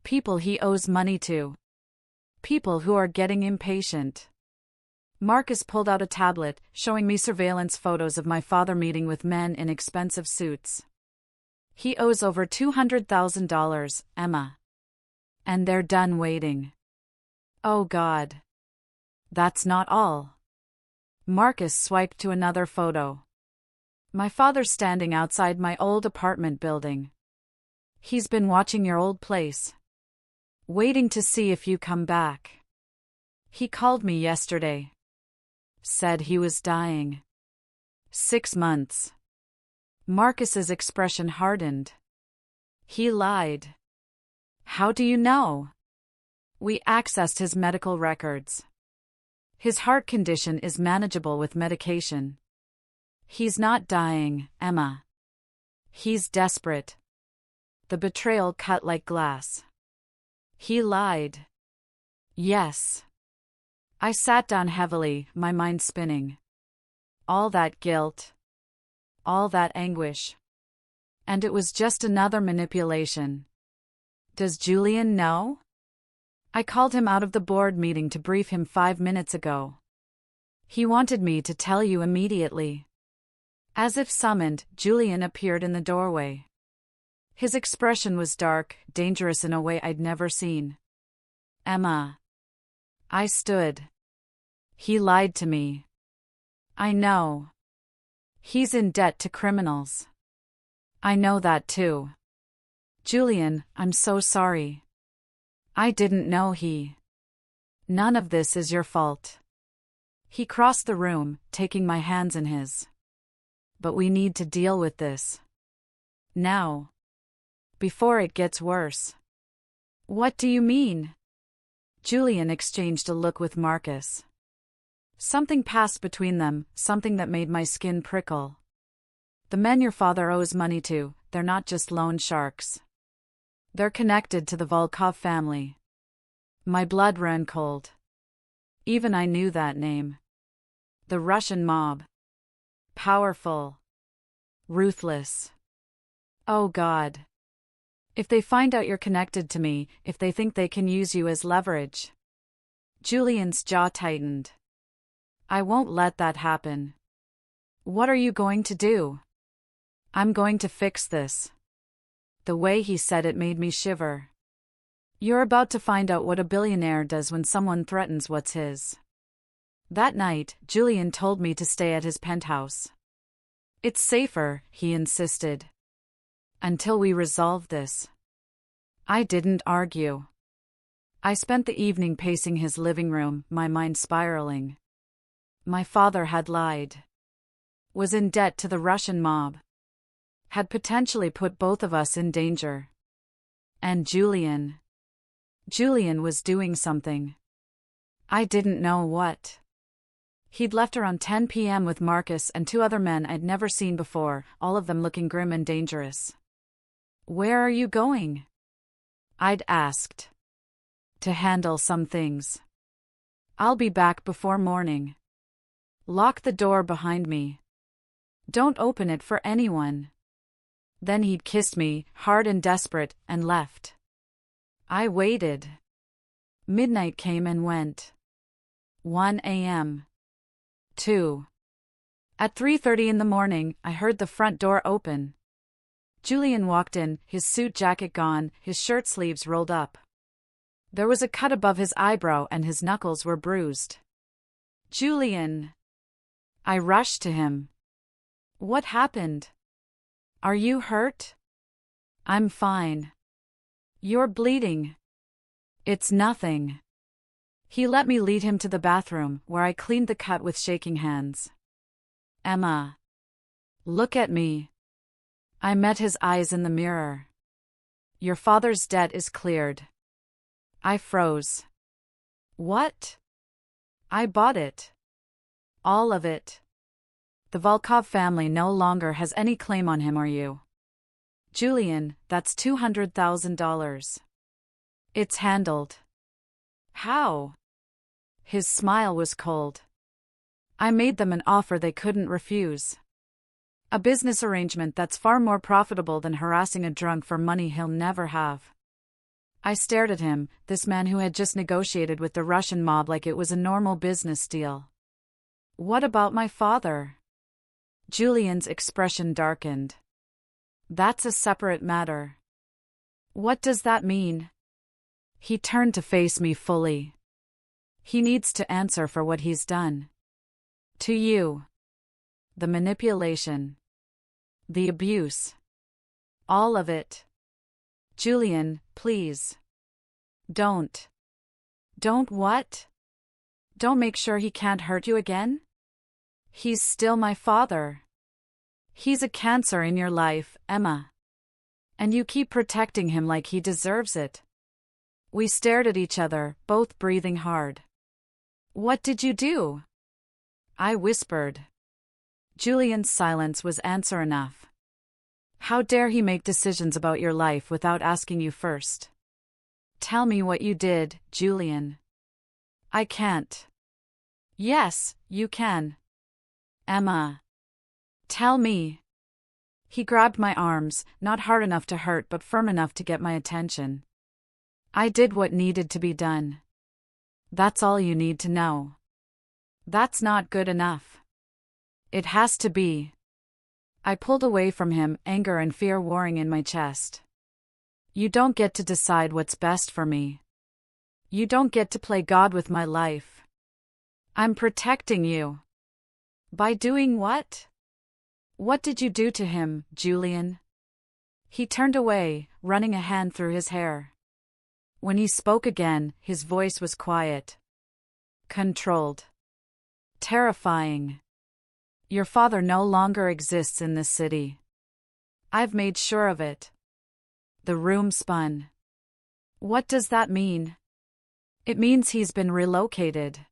Speaker 1: People he owes money to. People who are getting impatient. Marcus pulled out a tablet, showing me surveillance photos of my father meeting with men in expensive suits. He owes over $200,000, Emma. And they're done waiting. Oh God. That's not all. Marcus swiped to another photo. My father standing outside my old apartment building. He's been watching your old place. Waiting to see if you come back. He called me yesterday. Said he was dying. 6 months. Marcus's expression hardened. He lied. How do you know? We accessed his medical records. His heart condition is manageable with medication. He's not dying, Emma. He's desperate. The betrayal cut like glass. He lied. Yes. I sat down heavily, my mind spinning. All that guilt. All that anguish. And it was just another manipulation. Does Julian know? I called him out of the board meeting to brief him 5 minutes ago. He wanted me to tell you immediately. As if summoned, Julian appeared in the doorway. His expression was dark, dangerous in a way I'd never seen. Emma. I stood. He lied to me. I know. He's in debt to criminals. I know that too. Julian, I'm so sorry. I didn't know he. None of this is your fault. He crossed the room, taking my hands in his. But we need to deal with this. Now. Before it gets worse. What do you mean? Julian exchanged a look with Marcus. Something passed between them, something that made my skin prickle. The men your father owes money to, they're not just loan sharks. They're connected to the Volkov family. My blood ran cold. Even I knew that name. The Russian mob. Powerful. Ruthless. Oh God. If they find out you're connected to me, if they think they can use you as leverage. Julian's jaw tightened. I won't let that happen. What are you going to do? I'm going to fix this. The way he said it made me shiver. You're about to find out what a billionaire does when someone threatens what's his. That night, Julian told me to stay at his penthouse. It's safer, he insisted. Until we resolve this. I didn't argue. I spent the evening pacing his living room, my mind spiraling. My father had lied. Was in debt to the Russian mob. Had potentially put both of us in danger. And Julian. Julian was doing something. I didn't know what. He'd left around 10 p.m. with Marcus and 2 other men I'd never seen before, all of them looking grim and dangerous. Where are you going? I'd asked. To handle some things. I'll be back before morning. Lock the door behind me. Don't open it for anyone. Then he'd kissed me, hard and desperate, and left. I waited. Midnight came and went. 1 a.m. 2. At 3:30 in the morning, I heard the front door open. Julian walked in, his suit jacket gone, his shirt sleeves rolled up. There was a cut above his eyebrow and his knuckles were bruised. Julian! I rushed to him. What happened? Are you hurt? I'm fine. You're bleeding. It's nothing. He let me lead him to the bathroom, where I cleaned the cut with shaking hands. Emma. Look at me. I met his eyes in the mirror. Your father's debt is cleared. I froze. What? I bought it. All of it. The Volkov family no longer has any claim on him or you. Julian, that's $200,000. It's handled. How? His smile was cold. I made them an offer they couldn't refuse. A business arrangement that's far more profitable than harassing a drunk for money he'll never have. I stared at him, this man who had just negotiated with the Russian mob like it was a normal business deal. What about my father? Julian's expression darkened. That's a separate matter. What does that mean? He turned to face me fully. He needs to answer for what he's done. To you. The manipulation. The abuse. All of it. Julian, please. Don't. Don't what? Don't make sure he can't hurt you again? He's still my father. He's a cancer in your life, Emma. And you keep protecting him like he deserves it. We stared at each other, both breathing hard. What did you do? I whispered. Julian's silence was answer enough. How dare he make decisions about your life without asking you first? Tell me what you did, Julian. I can't. Yes, you can. Emma. Tell me. He grabbed my arms, not hard enough to hurt but firm enough to get my attention. I did what needed to be done. That's all you need to know. That's not good enough. It has to be. I pulled away from him, anger and fear warring in my chest. You don't get to decide what's best for me. You don't get to play God with my life. I'm protecting you. By doing what? What did you do to him, Julian? He turned away, running a hand through his hair. When he spoke again, his voice was quiet. Controlled. Terrifying. Your father no longer exists in this city. I've made sure of it. The room spun. What does that mean? It means he's been relocated.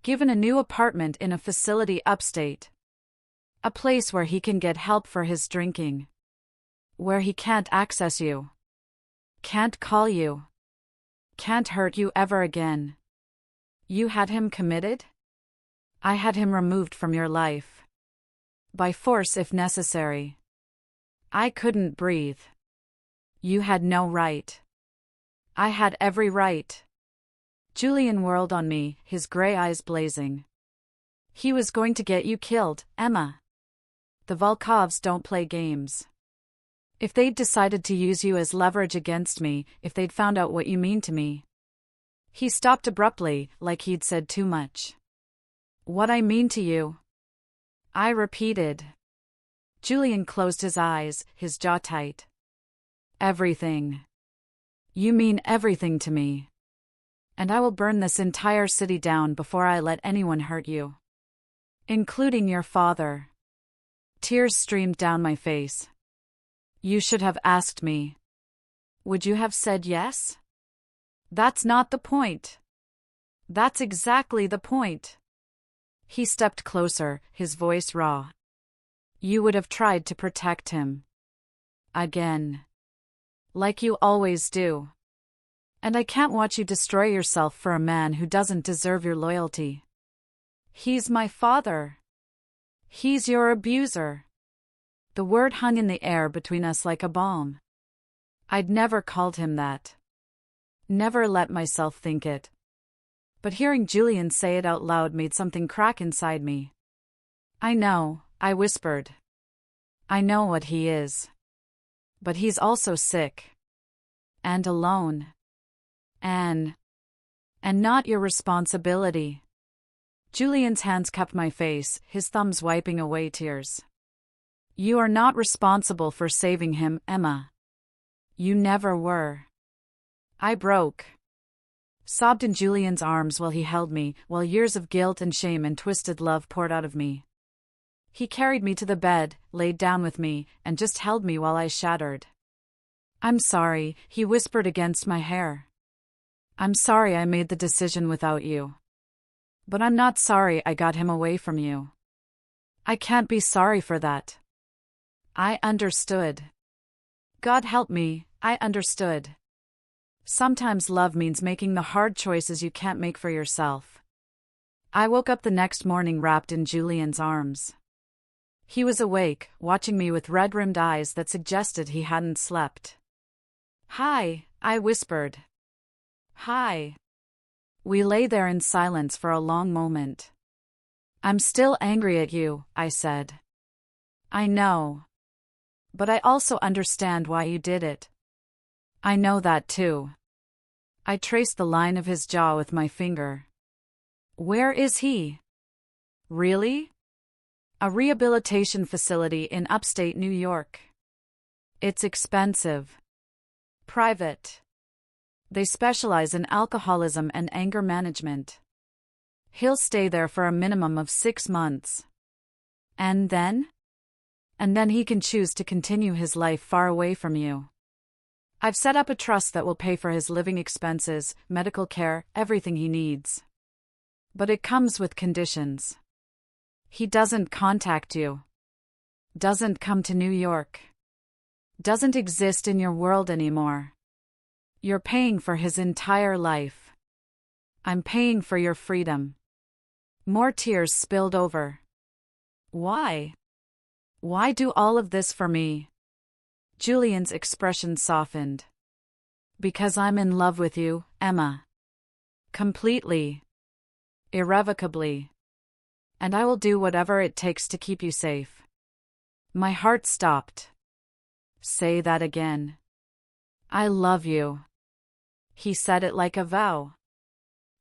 Speaker 1: Given a new apartment in a facility upstate. A place where he can get help for his drinking. Where he can't access you. Can't call you. Can't hurt you ever again. You had him committed? I had him removed from your life. By force if necessary. I couldn't breathe. You had no right. I had every right. Julian whirled on me, his gray eyes blazing. He was going to get you killed, Emma. The Volkovs don't play games. If they'd decided to use you as leverage against me, if they'd found out what you mean to me. He stopped abruptly, like he'd said too much. What I mean to you? I repeated. Julian closed his eyes, his jaw tight. Everything. You mean everything to me. And I will burn this entire city down before I let anyone hurt you. Including your father. Tears streamed down my face. You should have asked me. Would you have said yes? That's not the point. That's exactly the point. He stepped closer, his voice raw. You would have tried to protect him. Again. Like you always do. And I can't watch you destroy yourself for a man who doesn't deserve your loyalty. He's my father. He's your abuser. The word hung in the air between us like a bomb. I'd never called him that. Never let myself think it. But hearing Julian say it out loud made something crack inside me. I know, I whispered. I know what he is. But he's also sick. And alone. And not your responsibility. Julian's hands cupped my face, his thumbs wiping away tears. You are not responsible for saving him, Emma. You never were. I broke. Sobbed in Julian's arms while he held me, while years of guilt and shame and twisted love poured out of me. He carried me to the bed, laid down with me, and just held me while I shattered. I'm sorry, he whispered against my hair. I'm sorry I made the decision without you. But I'm not sorry I got him away from you. I can't be sorry for that. I understood. God help me, I understood. Sometimes love means making the hard choices you can't make for yourself. I woke up the next morning wrapped in Julian's arms. He was awake, watching me with red-rimmed eyes that suggested he hadn't slept. Hi, I whispered. Hi. We lay there in silence for a long moment. I'm still angry at you, I said. I know. But I also understand why you did it. I know that too. I traced the line of his jaw with my finger. Where is he? Really? A rehabilitation facility in upstate New York. It's expensive. Private. They specialize in alcoholism and anger management. He'll stay there for a minimum of 6 months. And then? And then he can choose to continue his life far away from you. I've set up a trust that will pay for his living expenses, medical care, everything he needs. But it comes with conditions. He doesn't contact you. Doesn't come to New York. Doesn't exist in your world anymore. You're paying for his entire life. I'm paying for your freedom. More tears spilled over. Why? Why do all of this for me? Julian's expression softened. Because I'm in love with you, Emma. Completely. Irrevocably. And I will do whatever it takes to keep you safe. My heart stopped. Say that again. I love you. He said it like a vow.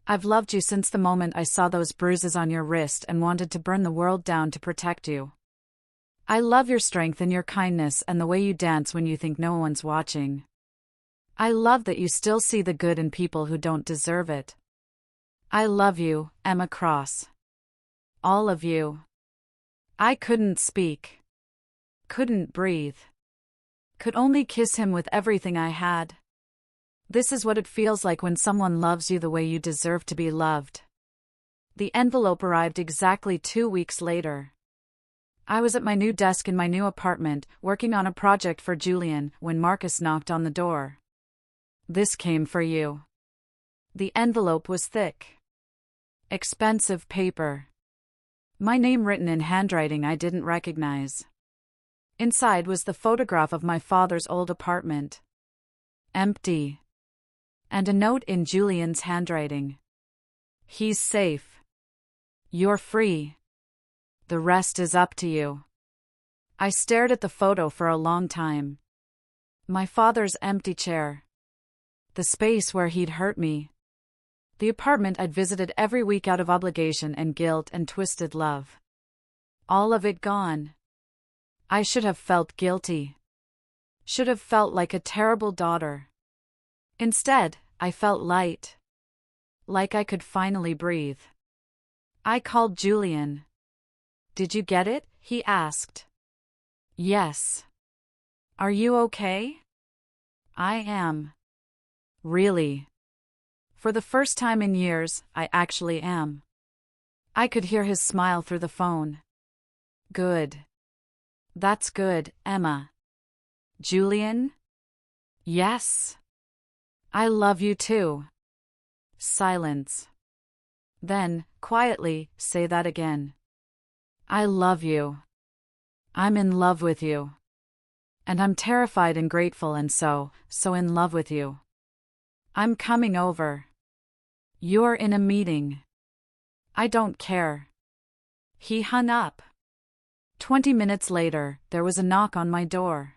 Speaker 1: I've loved you since the moment I saw those bruises on your wrist and wanted to burn the world down to protect you. I love your strength and your kindness and the way you dance when you think no one's watching. I love that you still see the good in people who don't deserve it. I love you, Emma Cross. All of you. I couldn't speak. Couldn't breathe. Could only kiss him with everything I had. This is what it feels like when someone loves you the way you deserve to be loved. The envelope arrived exactly 2 weeks later. I was at my new desk in my new apartment, working on a project for Julian, when Marcus knocked on the door. This came for you. The envelope was thick. Expensive paper. My name written in handwriting I didn't recognize. Inside was the photograph of my father's old apartment. Empty. And a note in Julian's handwriting. He's safe. You're free. The rest is up to you. I stared at the photo for a long time. My father's empty chair. The space where he'd hurt me. The apartment I'd visited every week out of obligation and guilt and twisted love. All of it gone. I should have felt guilty. Should have felt like a terrible daughter. Instead, I felt light. Like I could finally breathe. I called Julian. Did you get it? He asked. Yes. Are you okay? I am. Really. For the first time in years, I actually am. I could hear his smile through the phone. Good. That's good, Emma. Julian? Yes. I love you too. Silence. Then, quietly, say that again. I love you. I'm in love with you. And I'm terrified and grateful and so in love with you. I'm coming over. You're in a meeting. I don't care. He hung up. 20 minutes later, there was a knock on my door.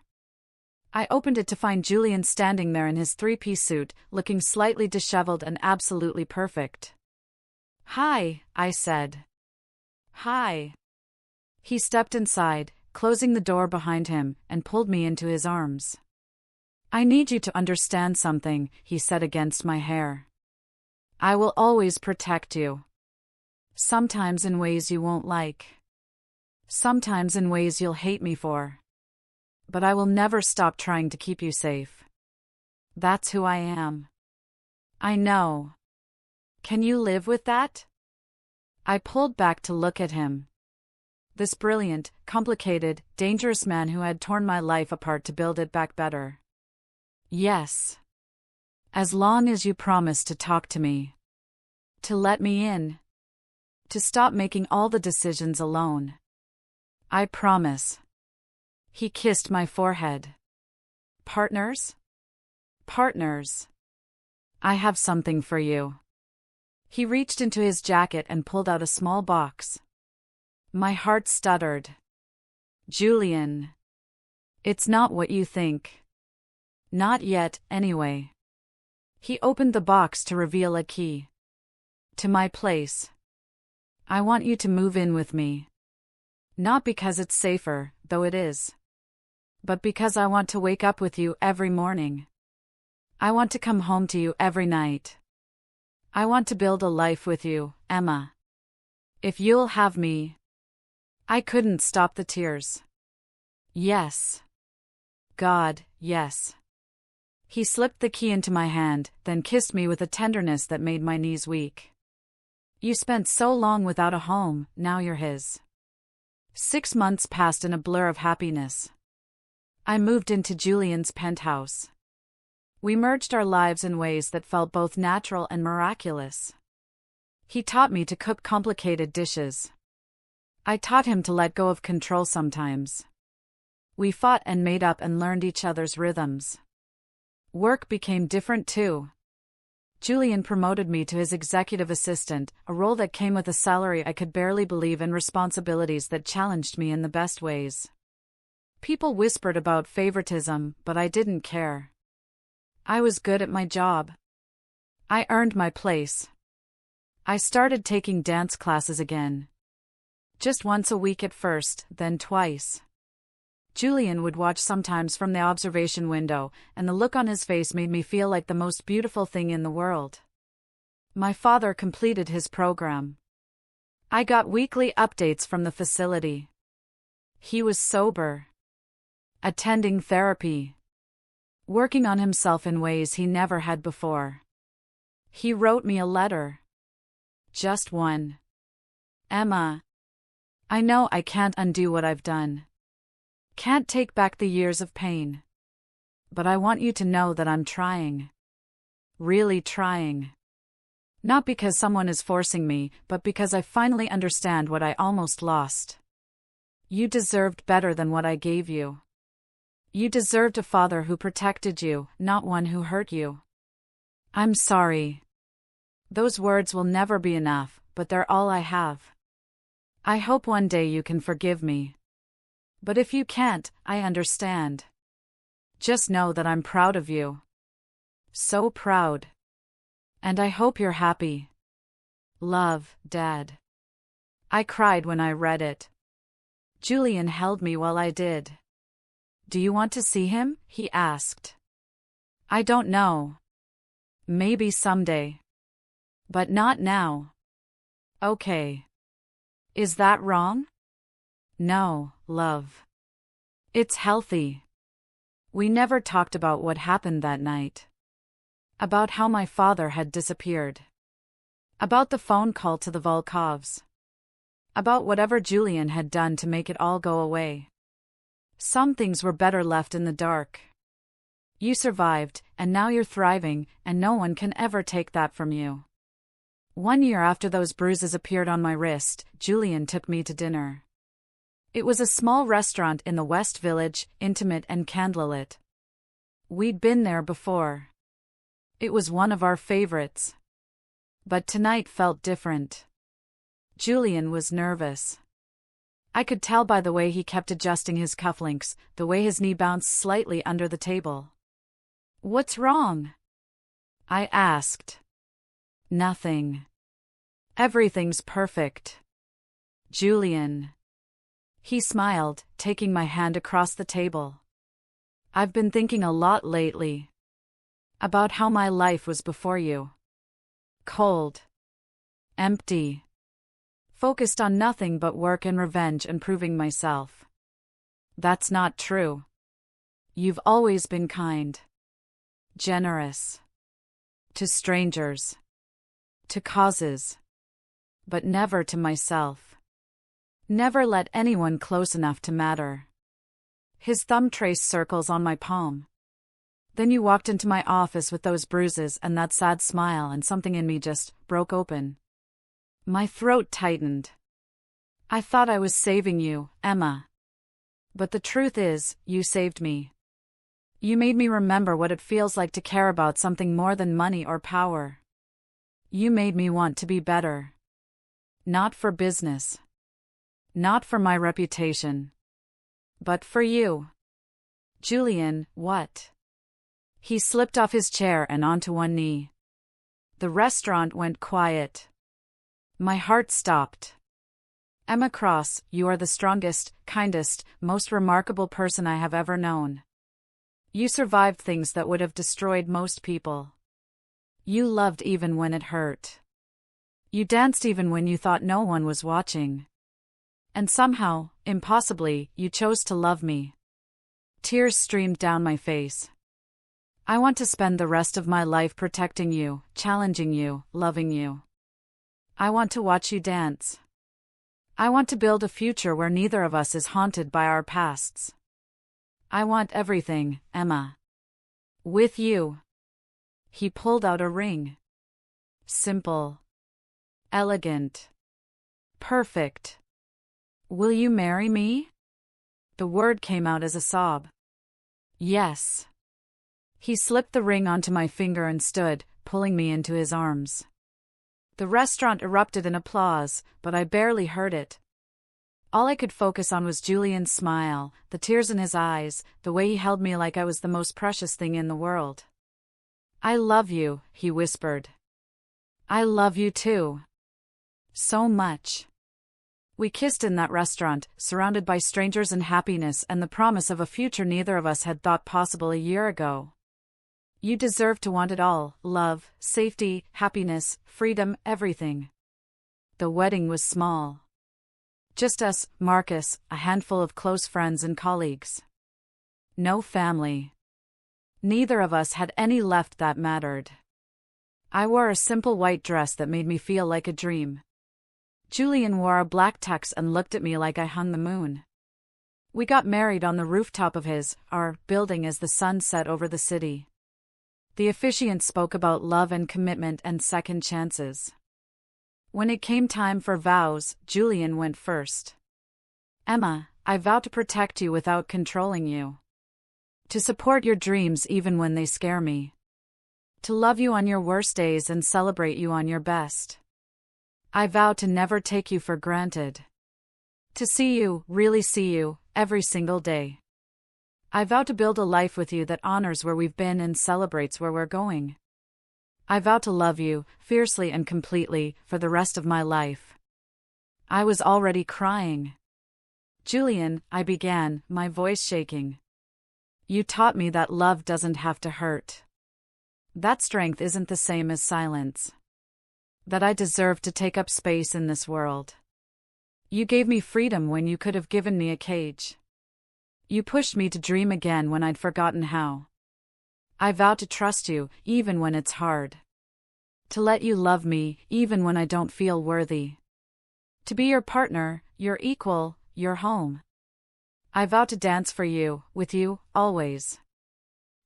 Speaker 1: I opened it to find Julian standing there in his three-piece suit, looking slightly disheveled and absolutely perfect. Hi, I said. Hi. He stepped inside, closing the door behind him, and pulled me into his arms. I need you to understand something, he said against my hair. I will always protect you. Sometimes in ways you won't like. Sometimes in ways you'll hate me for. But I will never stop trying to keep you safe. That's who I am. I know. Can you live with that? I pulled back to look at him. This brilliant, complicated, dangerous man who had torn my life apart to build it back better. Yes. As long as you promise to talk to me. To let me in. To stop making all the decisions alone. I promise. He kissed my forehead. Partners? Partners. I have something for you. He reached into his jacket and pulled out a small box. My heart stuttered. Julian. It's not what you think. Not yet, anyway. He opened the box to reveal a key. To my place. I want you to move in with me. Not because it's safer, though it is. But because I want to wake up with you every morning. I want to come home to you every night. I want to build a life with you, Emma. If you'll have me. I couldn't stop the tears. Yes. God, yes. He slipped the key into my hand, then kissed me with a tenderness that made my knees weak. You spent so long without a home, now you're his. 6 months passed in a blur of happiness. I moved into Julian's penthouse. We merged our lives in ways that felt both natural and miraculous. He taught me to cook complicated dishes. I taught him to let go of control sometimes. We fought and made up and learned each other's rhythms. Work became different too. Julian promoted me to his executive assistant, a role that came with a salary I could barely believe and responsibilities that challenged me in the best ways. People whispered about favoritism, but I didn't care. I was good at my job. I earned my place. I started taking dance classes again. Just once a week at first, then twice. Julian would watch sometimes from the observation window, and the look on his face made me feel like the most beautiful thing in the world. My father completed his program. I got weekly updates from the facility. He was sober. Attending therapy. Working on himself in ways he never had before. He wrote me a letter. Just one. Emma. I know I can't undo what I've done. Can't take back the years of pain. But I want you to know that I'm trying. Really trying. Not because someone is forcing me, but because I finally understand what I almost lost. You deserved better than what I gave you. You deserved a father who protected you, not one who hurt you. I'm sorry. Those words will never be enough, but they're all I have. I hope one day you can forgive me. But if you can't, I understand. Just know that I'm proud of you. So proud. And I hope you're happy. Love, Dad. I cried when I read it. Julian held me while I did. Do you want to see him? He asked. I don't know. Maybe someday. But not now. Okay. Is that wrong? No, love. It's healthy. We never talked about what happened that night. About how my father had disappeared. About the phone call to the Volkovs. About whatever Julian had done to make it all go away. Some things were better left in the dark. You survived, and now you're thriving, and no one can ever take that from you. 1 year after those bruises appeared on my wrist, Julian took me to dinner. It was a small restaurant in the West Village, intimate and candlelit. We'd been there before. It was one of our favorites. But tonight felt different. Julian was nervous. I could tell by the way he kept adjusting his cufflinks, the way his knee bounced slightly under the table. What's wrong? I asked. Nothing. Everything's perfect. Julian. He smiled, taking my hand across the table. I've been thinking a lot lately. About how my life was before you. Cold. Empty. Focused on nothing but work and revenge and proving myself. That's not true. You've always been kind. Generous. To strangers. To causes. But never to myself. Never let anyone close enough to matter. His thumb traced circles on my palm. Then you walked into my office with those bruises and that sad smile, and something in me just broke open. My throat tightened. I thought I was saving you, Emma. But the truth is, you saved me. You made me remember what it feels like to care about something more than money or power. You made me want to be better. Not for business. Not for my reputation. But for you. Julian, what? He slipped off his chair and onto one knee. The restaurant went quiet. My heart stopped. Emma Cross, you are the strongest, kindest, most remarkable person I have ever known. You survived things that would have destroyed most people. You loved even when it hurt. You danced even when you thought no one was watching. And somehow, impossibly, you chose to love me. Tears streamed down my face. I want to spend the rest of my life protecting you, challenging you, loving you. I want to watch you dance. I want to build a future where neither of us is haunted by our pasts. I want everything, Emma. With you. He pulled out a ring. Simple. Elegant. Perfect. Will you marry me? The word came out as a sob. Yes. He slipped the ring onto my finger and stood, pulling me into his arms. The restaurant erupted in applause, but I barely heard it. All I could focus on was Julian's smile, the tears in his eyes, the way he held me like I was the most precious thing in the world. I love you, he whispered. I love you too. So much. We kissed in that restaurant, surrounded by strangers and happiness and the promise of a future neither of us had thought possible a year ago. You deserve to want it all, love, safety, happiness, freedom, everything. The wedding was small. Just us, Marcus, a handful of close friends and colleagues. No family. Neither of us had any left that mattered. I wore a simple white dress that made me feel like a dream. Julian wore a black tux and looked at me like I hung the moon. We got married on the rooftop of our building as the sun set over the city. The officiant spoke about love and commitment and second chances. When it came time for vows, Julian went first. Emma, I vow to protect you without controlling you. To support your dreams even when they scare me. To love you on your worst days and celebrate you on your best. I vow to never take you for granted. To see you, really see you, every single day. I vow to build a life with you that honors where we've been and celebrates where we're going. I vow to love you, fiercely and completely, for the rest of my life. I was already crying. Julian, I began, my voice shaking. You taught me that love doesn't have to hurt. That strength isn't the same as silence. That I deserve to take up space in this world. You gave me freedom when you could have given me a cage. You pushed me to dream again when I'd forgotten how. I vow to trust you, even when it's hard. To let you love me, even when I don't feel worthy. To be your partner, your equal, your home. I vow to dance for you, with you, always.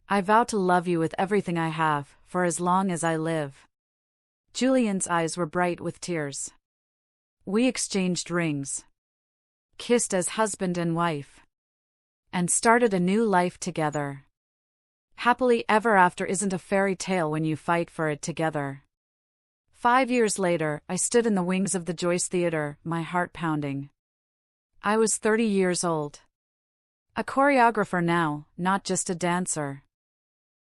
Speaker 1: I vow to love you with everything I have, for as long as I live. Julian's eyes were bright with tears. We exchanged rings. Kissed as husband and wife. And started a new life together. Happily ever after isn't a fairy tale when you fight for it together. 5 years later, I stood in the wings of the Joyce Theatre, my heart pounding. I was 30 years old. A choreographer now, not just a dancer.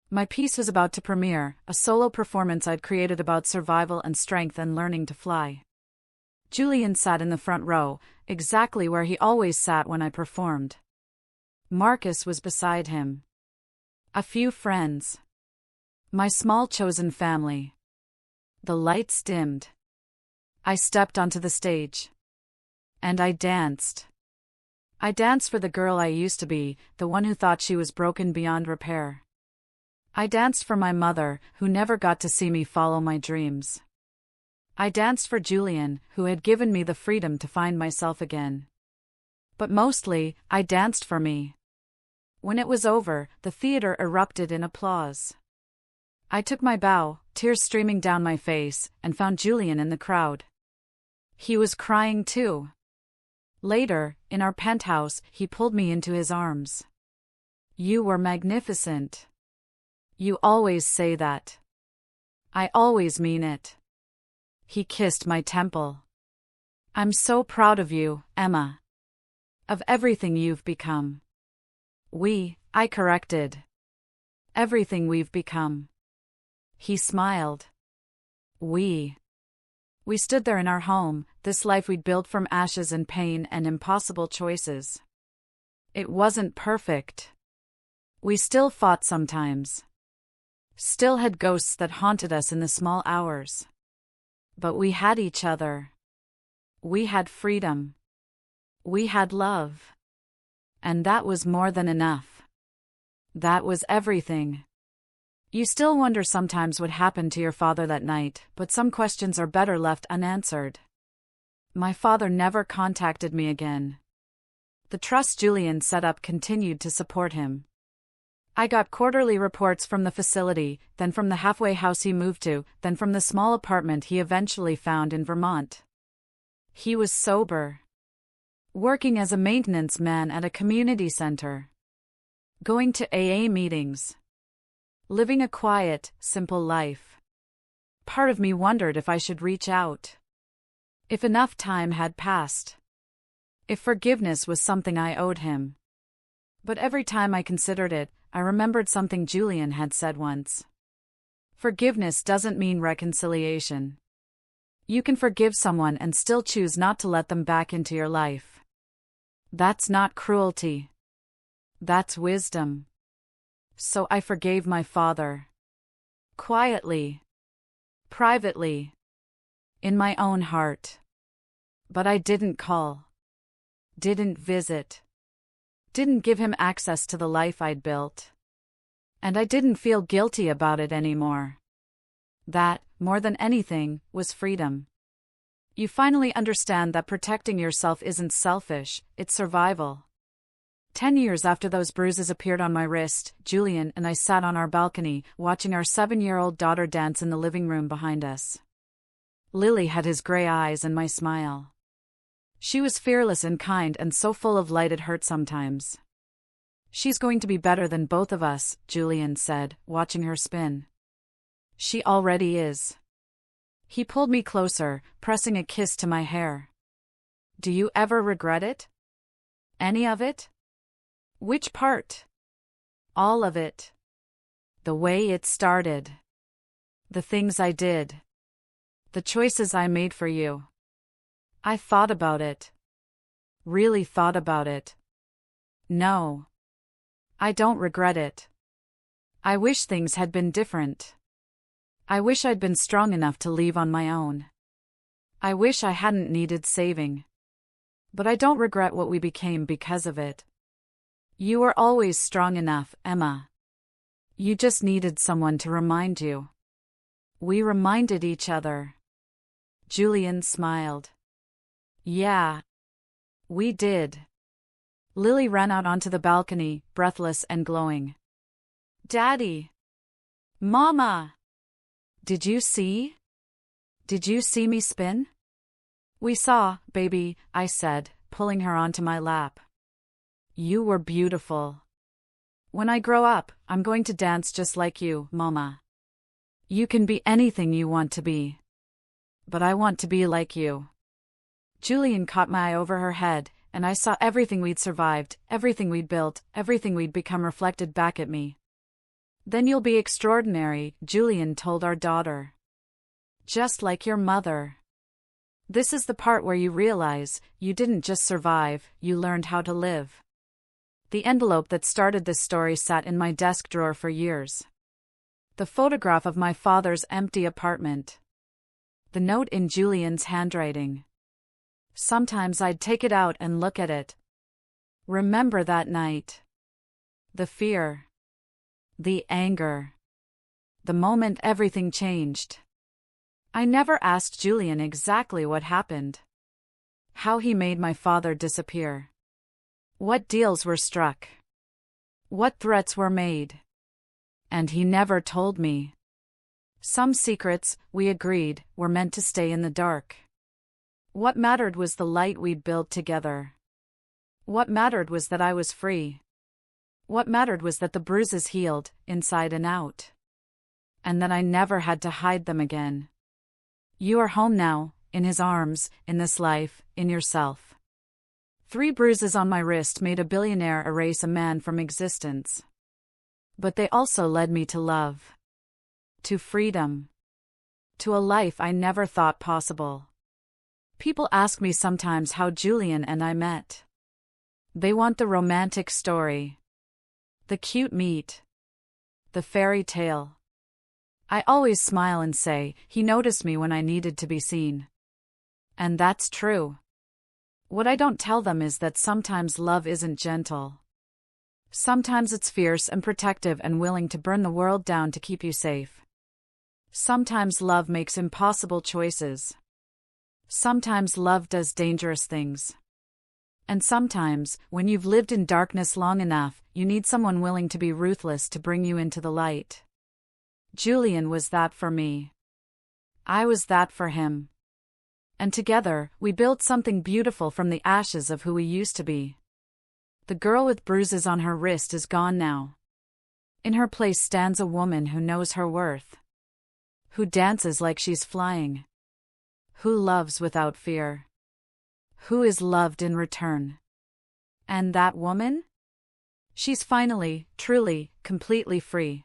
Speaker 1: My piece was about to premiere, a solo performance I'd created about survival and strength and learning to fly. Julian sat in the front row, exactly where he always sat when I performed. Marcus was beside him. A few friends. My small chosen family. The lights dimmed. I stepped onto the stage. And I danced. I danced for the girl I used to be, the one who thought she was broken beyond repair. I danced for my mother, who never got to see me follow my dreams. I danced for Julian, who had given me the freedom to find myself again. But mostly, I danced for me. When it was over, the theater erupted in applause. I took my bow, tears streaming down my face, and found Julian in the crowd. He was crying too. Later, in our penthouse, he pulled me into his arms. You were magnificent. You always say that. I always mean it. He kissed my temple. I'm so proud of you, Emma. Of everything you've become. I corrected. Everything we've become. He smiled. We stood there in our home, this life we'd built from ashes and pain and impossible choices. It wasn't perfect. We still fought sometimes. Still had ghosts that haunted us in the small hours. But we had each other. We had freedom. We had love. And that was more than enough. That was everything. You still wonder sometimes what happened to your father that night, but some questions are better left unanswered. My father never contacted me again. The trust Julian set up continued to support him. I got quarterly reports from the facility, then from the halfway house he moved to, then from the small apartment he eventually found in Vermont. He was sober. Working as a maintenance man at a community center. Going to AA meetings. Living a quiet, simple life. Part of me wondered if I should reach out. If enough time had passed. If forgiveness was something I owed him. But every time I considered it, I remembered something Julian had said once. Forgiveness doesn't mean reconciliation. You can forgive someone and still choose not to let them back into your life. That's not cruelty. That's wisdom. So I forgave my father. Quietly. Privately. In my own heart. But I didn't call. Didn't visit. Didn't give him access to the life I'd built. And I didn't feel guilty about it anymore. That, more than anything, was freedom. You finally understand that protecting yourself isn't selfish, it's survival. 10 years after those bruises appeared on my wrist, Julian and I sat on our balcony, watching our 7-year-old daughter dance in the living room behind us. Lily had his gray eyes and my smile. She was fearless and kind and so full of light it hurt sometimes. She's going to be better than both of us, Julian said, watching her spin. She already is. He pulled me closer, pressing a kiss to my hair. Do you ever regret it? Any of it? Which part? All of it. The way it started. The things I did. The choices I made for you. I thought about it. Really thought about it. No. I don't regret it. I wish things had been different. I wish I'd been strong enough to leave on my own. I wish I hadn't needed saving. But I don't regret what we became because of it. You were always strong enough, Emma. You just needed someone to remind you. We reminded each other. Julian smiled. Yeah. We did. Lily ran out onto the balcony, breathless and glowing. Daddy! Mama! Did you see? Did you see me spin? We saw, baby, I said, pulling her onto my lap. You were beautiful. When I grow up, I'm going to dance just like you, Mama. You can be anything you want to be. But I want to be like you. Julian caught my eye over her head, and I saw everything we'd survived, everything we'd built, everything we'd become reflected back at me. Then you'll be extraordinary, Julian told our daughter. Just like your mother. This is the part where you realize, you didn't just survive, you learned how to live. The envelope that started this story sat in my desk drawer for years. The photograph of my father's empty apartment. The note in Julian's handwriting. Sometimes I'd take it out and look at it. Remember that night. The fear. The anger. The moment everything changed. I never asked Julian exactly what happened. How he made my father disappear. What deals were struck. What threats were made. And he never told me. Some secrets, we agreed, were meant to stay in the dark. What mattered was the light we'd built together. What mattered was that I was free. What mattered was that the bruises healed, inside and out. And that I never had to hide them again. You are home now, in his arms, in this life, in yourself. 3 bruises on my wrist made a billionaire erase a man from existence. But they also led me to love. To freedom. To a life I never thought possible. People ask me sometimes how Julian and I met. They want the romantic story. The cute meet. The fairy tale. I always smile and say, he noticed me when I needed to be seen. And that's true. What I don't tell them is that sometimes love isn't gentle. Sometimes it's fierce and protective and willing to burn the world down to keep you safe. Sometimes love makes impossible choices. Sometimes love does dangerous things. And sometimes, when you've lived in darkness long enough, you need someone willing to be ruthless to bring you into the light. Julian was that for me. I was that for him. And together, we built something beautiful from the ashes of who we used to be. The girl with bruises on her wrist is gone now. In her place stands a woman who knows her worth. Who dances like she's flying. Who loves without fear. Who is loved in return. And that woman? She's finally, truly, completely free.